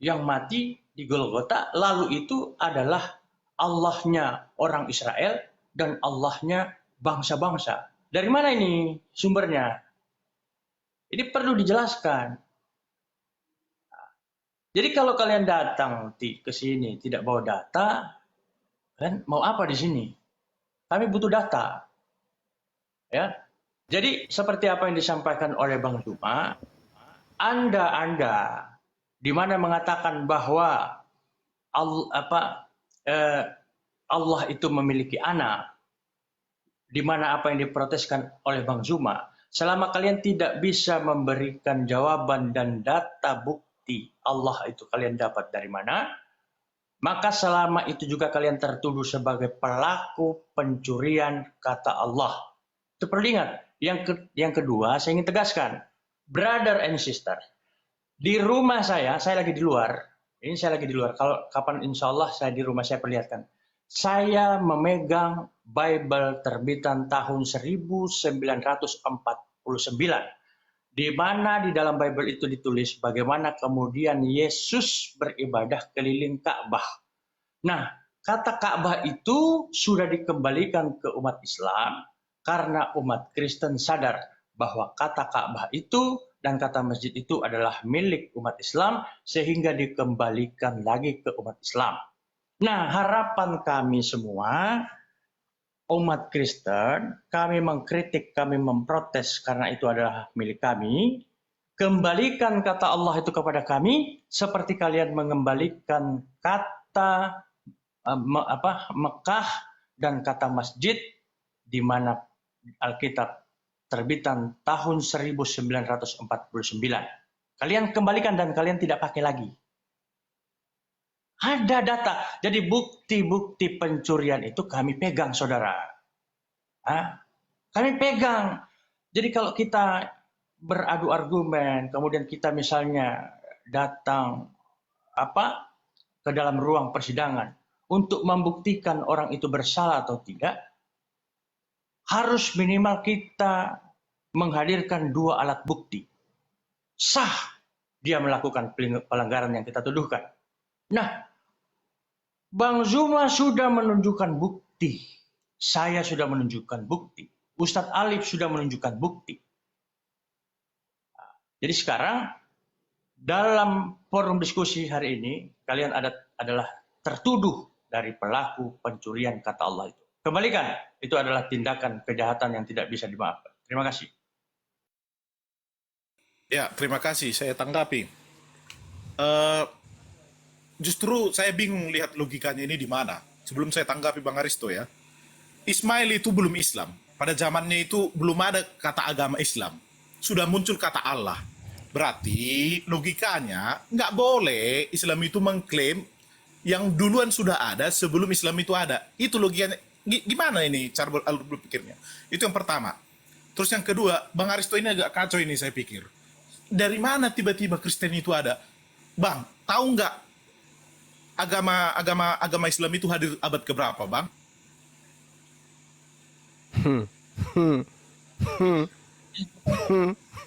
yang mati di Golgota, lalu itu adalah Allahnya orang Israel dan Allahnya bangsa-bangsa. Dari mana ini sumbernya? Ini perlu dijelaskan. Jadi kalau kalian datang ke sini tidak bawa data, kalian mau apa di sini? Kami butuh data. Ya. Jadi seperti apa yang disampaikan oleh Bang Zuma, Anda di mana mengatakan bahwa Allah itu memiliki anak, di mana apa yang diproteskan oleh Bang Zuma, selama kalian tidak bisa memberikan jawaban dan data bukti Allah itu kalian dapat dari mana, maka selama itu juga kalian tertuduh sebagai pelaku pencurian kata Allah. Itu perlu diingat. Yang kedua, saya ingin tegaskan, brother and sister, di rumah saya lagi di luar. Ini saya lagi di luar. Kalau kapan insya Allah saya di rumah saya perlihatkan. Saya memegang Bible terbitan tahun 1949, di mana di dalam Bible itu ditulis bagaimana kemudian Yesus beribadah keliling Ka'bah. Nah, kata Ka'bah itu sudah dikembalikan ke umat Islam karena umat Kristen sadar bahwa kata Ka'bah itu dan kata masjid itu adalah milik umat Islam sehingga dikembalikan lagi ke umat Islam. Nah, harapan kami semua, umat Kristen, kami mengkritik, kami memprotes karena itu adalah milik kami. Kembalikan kata Allah itu kepada kami, seperti kalian mengembalikan kata Mekah dan kata masjid, di mana Alkitab terbitan tahun 1949. Kalian kembalikan dan kalian tidak pakai lagi. Ada data. Jadi bukti-bukti pencurian itu kami pegang, saudara. Kami pegang. Jadi kalau kita beradu argumen, kemudian kita misalnya datang ke dalam ruang persidangan untuk membuktikan orang itu bersalah atau tidak, harus minimal kita menghadirkan 2 alat bukti. Sah dia melakukan pelanggaran yang kita tuduhkan. Nah, Bang Zuma sudah menunjukkan bukti. Saya sudah menunjukkan bukti. Ustadz Alif sudah menunjukkan bukti. Jadi sekarang, dalam forum diskusi hari ini, kalian adalah tertuduh dari pelaku pencurian kata Allah itu. Kembalikan, itu adalah tindakan kejahatan yang tidak bisa dimaafkan. Terima kasih. Ya, terima kasih. Saya tanggapi. Justru saya bingung lihat logikanya ini di mana. Sebelum saya tanggapi Bang Aristo ya. Ismail itu belum Islam. Pada zamannya itu belum ada kata agama Islam. Sudah muncul kata Allah. Berarti logikanya nggak boleh Islam itu mengklaim yang duluan sudah ada sebelum Islam itu ada. Itu logikanya. Gimana ini cara berpikirnya? Itu yang pertama. Terus yang kedua, Bang Aristo ini agak kacau ini saya pikir. Dari mana tiba-tiba Kristen itu ada? Bang, tahu nggak agama Islam itu hadir abad keberapa, Bang?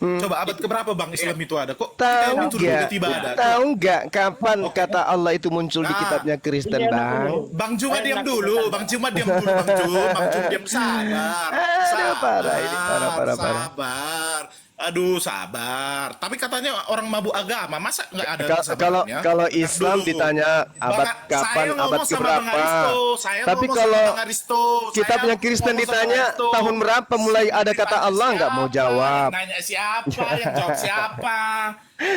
Coba abad keberapa Bang Islam itu ada? Kok kita Tahu yang dituduh nggak? tiba-tiba ada? Tahu nggak kapan kata Allah itu muncul di kitabnya Kristen, Bang? Bang Juma diam dulu, Bang Juma diam dulu, Bang Juma diam, sabar. Aduh, parah ini, parah. Sabar. Aduh, sabar. Tapi katanya orang mabuk agama, masa nggak ada kesabarannya? Kalau Islam Dulu. ditanya abad Bang, kapan, saya abad ngomong sama Bang keberapa. Aristo, saya Tapi ngomong kalau sama Bang Aristo, kitabnya saya Kristen ngomong sama ditanya Bang Aristo. tahun berapa mulai ada kata Allah, nggak mau jawab. Yang nanya siapa, yang jawab siapa?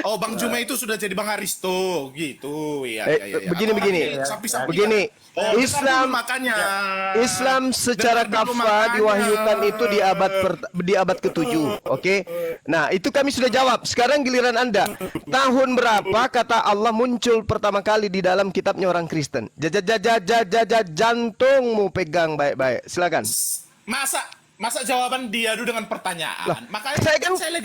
Oh, Bang Juma itu sudah jadi Bang Aristo, gitu. Iya. Begini. Sapi-sapi. Begini, Oh, Islam makanya. Islam secara Dengar dulu kafah makanya. diwahyukan itu di abad ke-7. Oke. Nah, itu kami sudah jawab. Sekarang giliran Anda. Tahun berapa kata Allah muncul pertama kali di dalam kitabnya orang Kristen? Jantungmu pegang baik-baik. Silakan. Masa jawaban diadu dengan pertanyaan? Makanya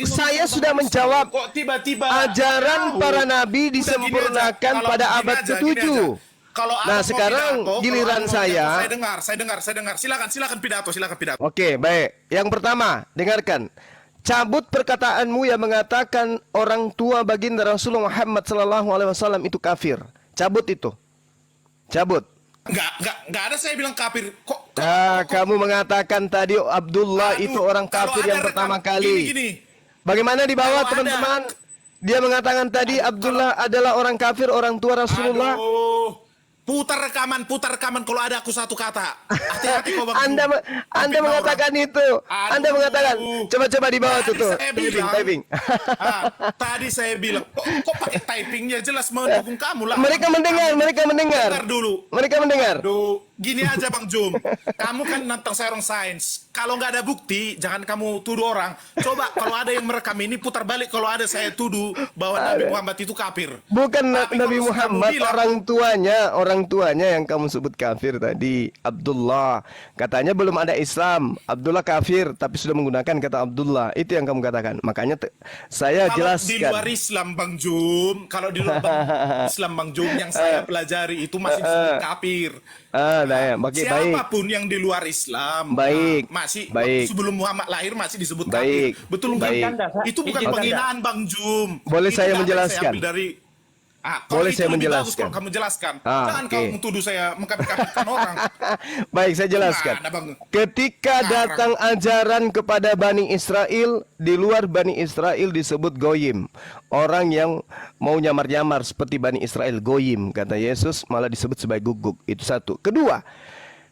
Saya sudah menjawab. Kok tiba-tiba Ajaran para nabi disempurnakan pada abad ke-7. Nah, sekarang giliran saya. Saya dengar. Silakan pidato. Oke, baik. Yang pertama, dengarkan. Cabut perkataanmu yang mengatakan orang tua baginda Rasulullah Muhammad SAW itu kafir. Cabut itu. Cabut. Enggak ada saya bilang kafir. Kok Kamu mengatakan tadi Abdullah itu orang kafir yang pertama kali. Gini. Bagaimana di bawah, teman-teman? Dia mengatakan tadi Abdullah adalah orang kafir, orang tua Rasulullah. Putar rekaman kalau ada aku satu kata. Hati-hati kok Bang. Anda mengatakan itu. Anda mengatakan. Coba di bawah tuh. Typing. Tadi saya bilang, kok pakai typingnya, jelas mendukung kamu lah. Mereka mendengar. Dengar dulu. Mereka mendengar. Gini aja Bang Jum. Kamu kan nantang saya orang sains. Kalau nggak ada bukti, jangan kamu tuduh orang. Coba kalau ada yang merekam ini, putar balik kalau ada saya tuduh bahwa Nabi Muhammad itu kafir. Bukan Nabi Muhammad, orang tuanya yang kamu sebut kafir tadi. Abdullah. Katanya belum ada Islam. Abdullah kafir, tapi sudah menggunakan kata Abdullah. Itu yang kamu katakan. Makanya saya jelaskan. Kalau di luar Islam Bang Jum, Islam Bang Jum yang saya pelajari itu masih disebut kafir. Siapapun yang di luar Islam, masih sebelum Muhammad lahir masih disebut kafir. Betul nggak? Itu bukan penghinaan Bang Jum. Boleh saya menjelaskan? Boleh saya menjelaskan? Kalau kamu jelaskan, jangan kamu tuduh saya mengkafirkan orang. Baik, saya jelaskan. Ketika datang ajaran kepada Bani Israel, di luar Bani Israel disebut goyim. Orang yang mau nyamar-nyamar seperti Bani Israel, goyim. Kata Yesus malah disebut sebagai guguk. Itu satu. Kedua,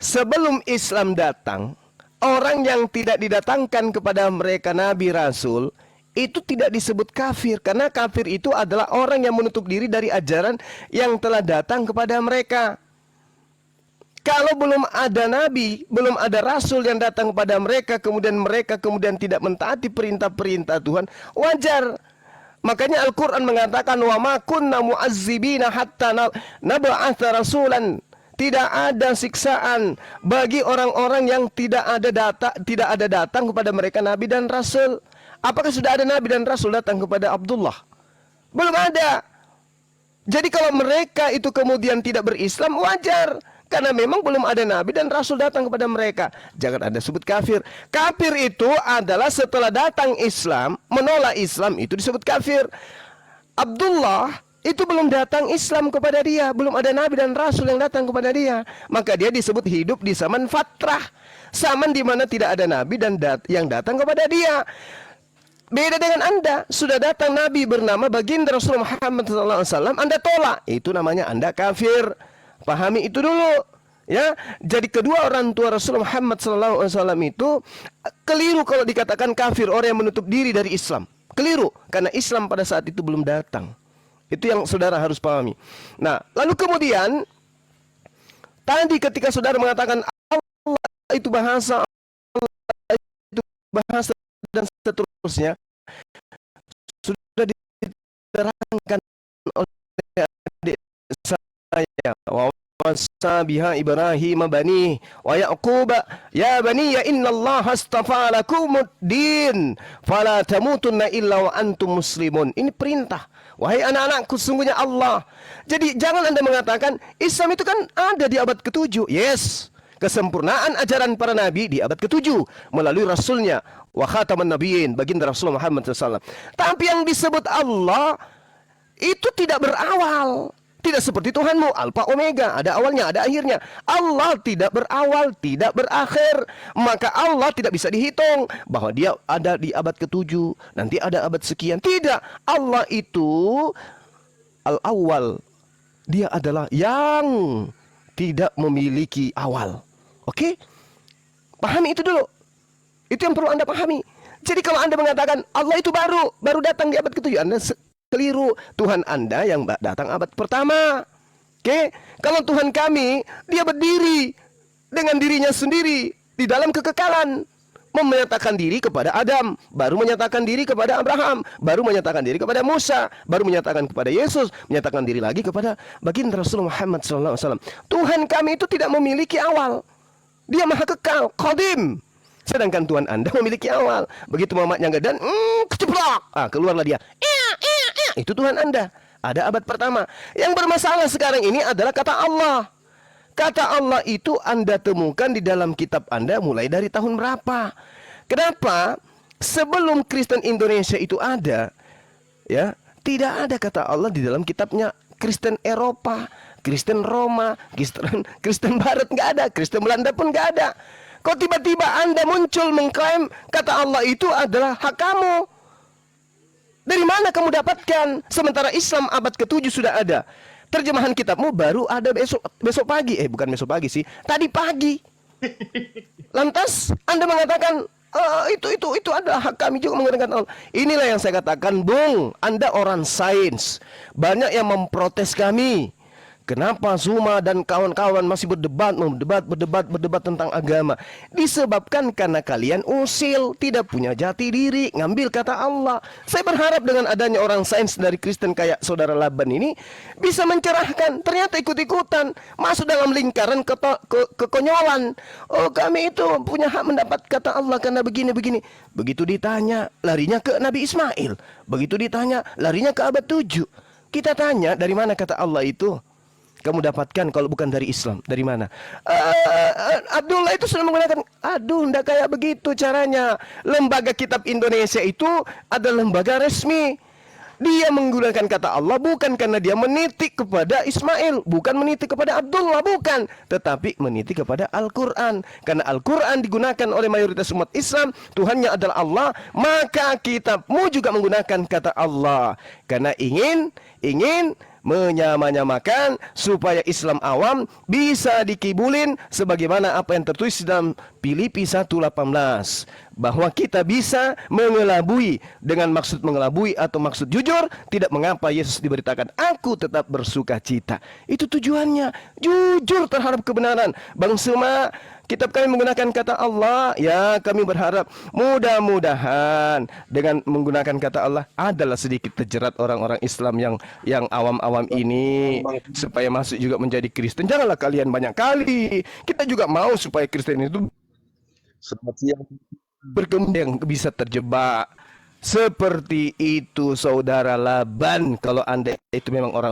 sebelum Islam datang, orang yang tidak didatangkan kepada mereka Nabi Rasul, itu tidak disebut kafir, karena kafir itu adalah orang yang menutup diri dari ajaran yang telah datang kepada mereka. Kalau belum ada nabi, belum ada rasul yang datang kepada mereka kemudian tidak mentaati perintah-perintah Tuhan, wajar. Makanya Al-Qur'an mengatakan wa ma kunna mu'azzibina hatta nab'atha rasulan. Tidak ada siksaan bagi orang-orang yang tidak ada datang kepada mereka nabi dan rasul. Apakah sudah ada nabi dan rasul datang kepada Abdullah? Belum ada. Jadi kalau mereka itu kemudian tidak berislam, wajar. Karena memang belum ada nabi dan rasul datang kepada mereka. Jangan ada sebut kafir. Kafir itu adalah setelah datang Islam, menolak Islam, itu disebut kafir. Abdullah itu belum datang Islam kepada dia, belum ada nabi dan rasul yang datang kepada dia. Maka dia disebut hidup di zaman fatrah. Zaman di mana tidak ada nabi dan yang datang kepada dia. Beda dengan Anda, sudah datang Nabi bernama baginda Rasulullah Muhammad SAW, Anda tolak, itu namanya Anda kafir. Pahami itu dulu, ya. Jadi kedua orang tua Rasulullah Muhammad SAW itu keliru kalau dikatakan kafir, orang yang menutup diri dari Islam. Keliru, karena Islam pada saat itu belum datang. Itu yang saudara harus pahami. Nah, lalu kemudian tadi ketika saudara mengatakan Allah itu bahasa, Allah itu bahasa dan seterusnya, sudah diterangkan oleh adik saya, wa wasa biha Ibrahim bani wa Yaqub ya bani ya innallaha astafa lakumuddin fala tamutunna illa wa antum muslimun. Ini perintah, wahai anak-anakku, sungguhnya Allah. Jadi jangan Anda mengatakan Islam itu kan ada di abad ke-7. Yes, kesempurnaan ajaran para nabi di abad ke-7 melalui rasulnya wa khataman nabiyyin, baginda Rasul Muhammad SAW. Tapi yang disebut Allah itu tidak berawal. Tidak seperti Tuhanmu, Alfa Omega, ada awalnya, ada akhirnya. Allah tidak berawal, tidak berakhir. Maka Allah tidak bisa dihitung bahwa dia ada di abad ke-7, nanti ada abad sekian. Tidak, Allah itu al-awwal. Dia adalah yang tidak memiliki awal. Oke? Pahami itu dulu. Itu yang perlu Anda pahami. Jadi kalau Anda mengatakan Allah itu baru datang di abad ke-7, Anda keliru. Tuhan Anda yang datang abad pertama. Oke? Kalau Tuhan kami, dia berdiri dengan dirinya sendiri di dalam kekekalan. Menyatakan diri kepada Adam, baru menyatakan diri kepada Abraham, baru menyatakan diri kepada Musa, baru menyatakan kepada Yesus, menyatakan diri lagi kepada baginda Rasul Muhammad SAW. Tuhan kami itu tidak memiliki awal. Dia maha kekal, qadim. Sedangkan Tuhan Anda memiliki awal. Begitu Muhammadnya enggak dan keceplok, keluarlah dia. Itu Tuhan Anda. Ada abad pertama. Yang bermasalah sekarang ini adalah kata Allah. Kata Allah itu Anda temukan di dalam kitab Anda mulai dari tahun berapa? Kenapa? Sebelum Kristen Indonesia itu ada, ya, tidak ada kata Allah di dalam kitabnya Kristen Eropa, Kristen Roma, Kristen Barat, nggak ada. Kristen Belanda pun nggak ada. Kok tiba-tiba Anda muncul mengklaim kata Allah itu adalah hak kamu? Dari mana kamu dapatkan? Sementara Islam abad ke-7 sudah ada. Terjemahan kitabmu baru ada besok pagi. Bukan besok pagi sih, tadi pagi. Lantas Anda mengatakan itu adalah hak kami juga menggunakan Allah. Inilah yang saya katakan, Bung, Anda orang sains. Banyak yang memprotes kami. Kenapa Zuma dan kawan-kawan masih berdebat tentang agama? Disebabkan karena kalian usil, tidak punya jati diri, ngambil kata Allah. Saya berharap dengan adanya orang sains dari Kristen kayak saudara Laban ini bisa mencerahkan. Ternyata ikut-ikutan masuk dalam lingkaran kekonyolan. Oh, kami itu punya hak mendapat kata Allah karena begini-begini. Begitu ditanya, larinya ke Nabi Ismail. Begitu ditanya, larinya ke abad 7. Kita tanya, dari mana kata Allah itu? Kamu dapatkan kalau bukan dari Islam. Dari mana? Abdullah itu sudah menggunakan. Enggak kayak begitu caranya. Lembaga Kitab Indonesia itu adalah lembaga resmi. Dia menggunakan kata Allah bukan karena dia menitik kepada Ismail, bukan menitik kepada Abdullah, bukan, tetapi menitik kepada Al-Quran. Karena Al-Quran digunakan oleh mayoritas umat Islam, Tuhannya adalah Allah, maka kitabmu juga menggunakan kata Allah. Karena ingin menyamakan supaya Islam awam bisa dikibulin sebagaimana apa yang tertulis dalam Filipi 1:18, bahwa kita bisa mengelabui dengan maksud mengelabui atau maksud jujur. Tidak mengapa Yesus diberitakan aku tetap bersuka cita. Itu tujuannya, jujur terhadap kebenaran. Bang Suma, kitab kami menggunakan kata Allah. Ya, kami berharap mudah-mudahan dengan menggunakan kata Allah adalah sedikit terjerat orang-orang Islam yang awam-awam ini supaya masuk juga menjadi Kristen. Janganlah kalian banyak kali. Kita juga mau supaya Kristen itu berkembang, bisa terjebak. Seperti itu saudara Laban, kalau Anda itu memang orang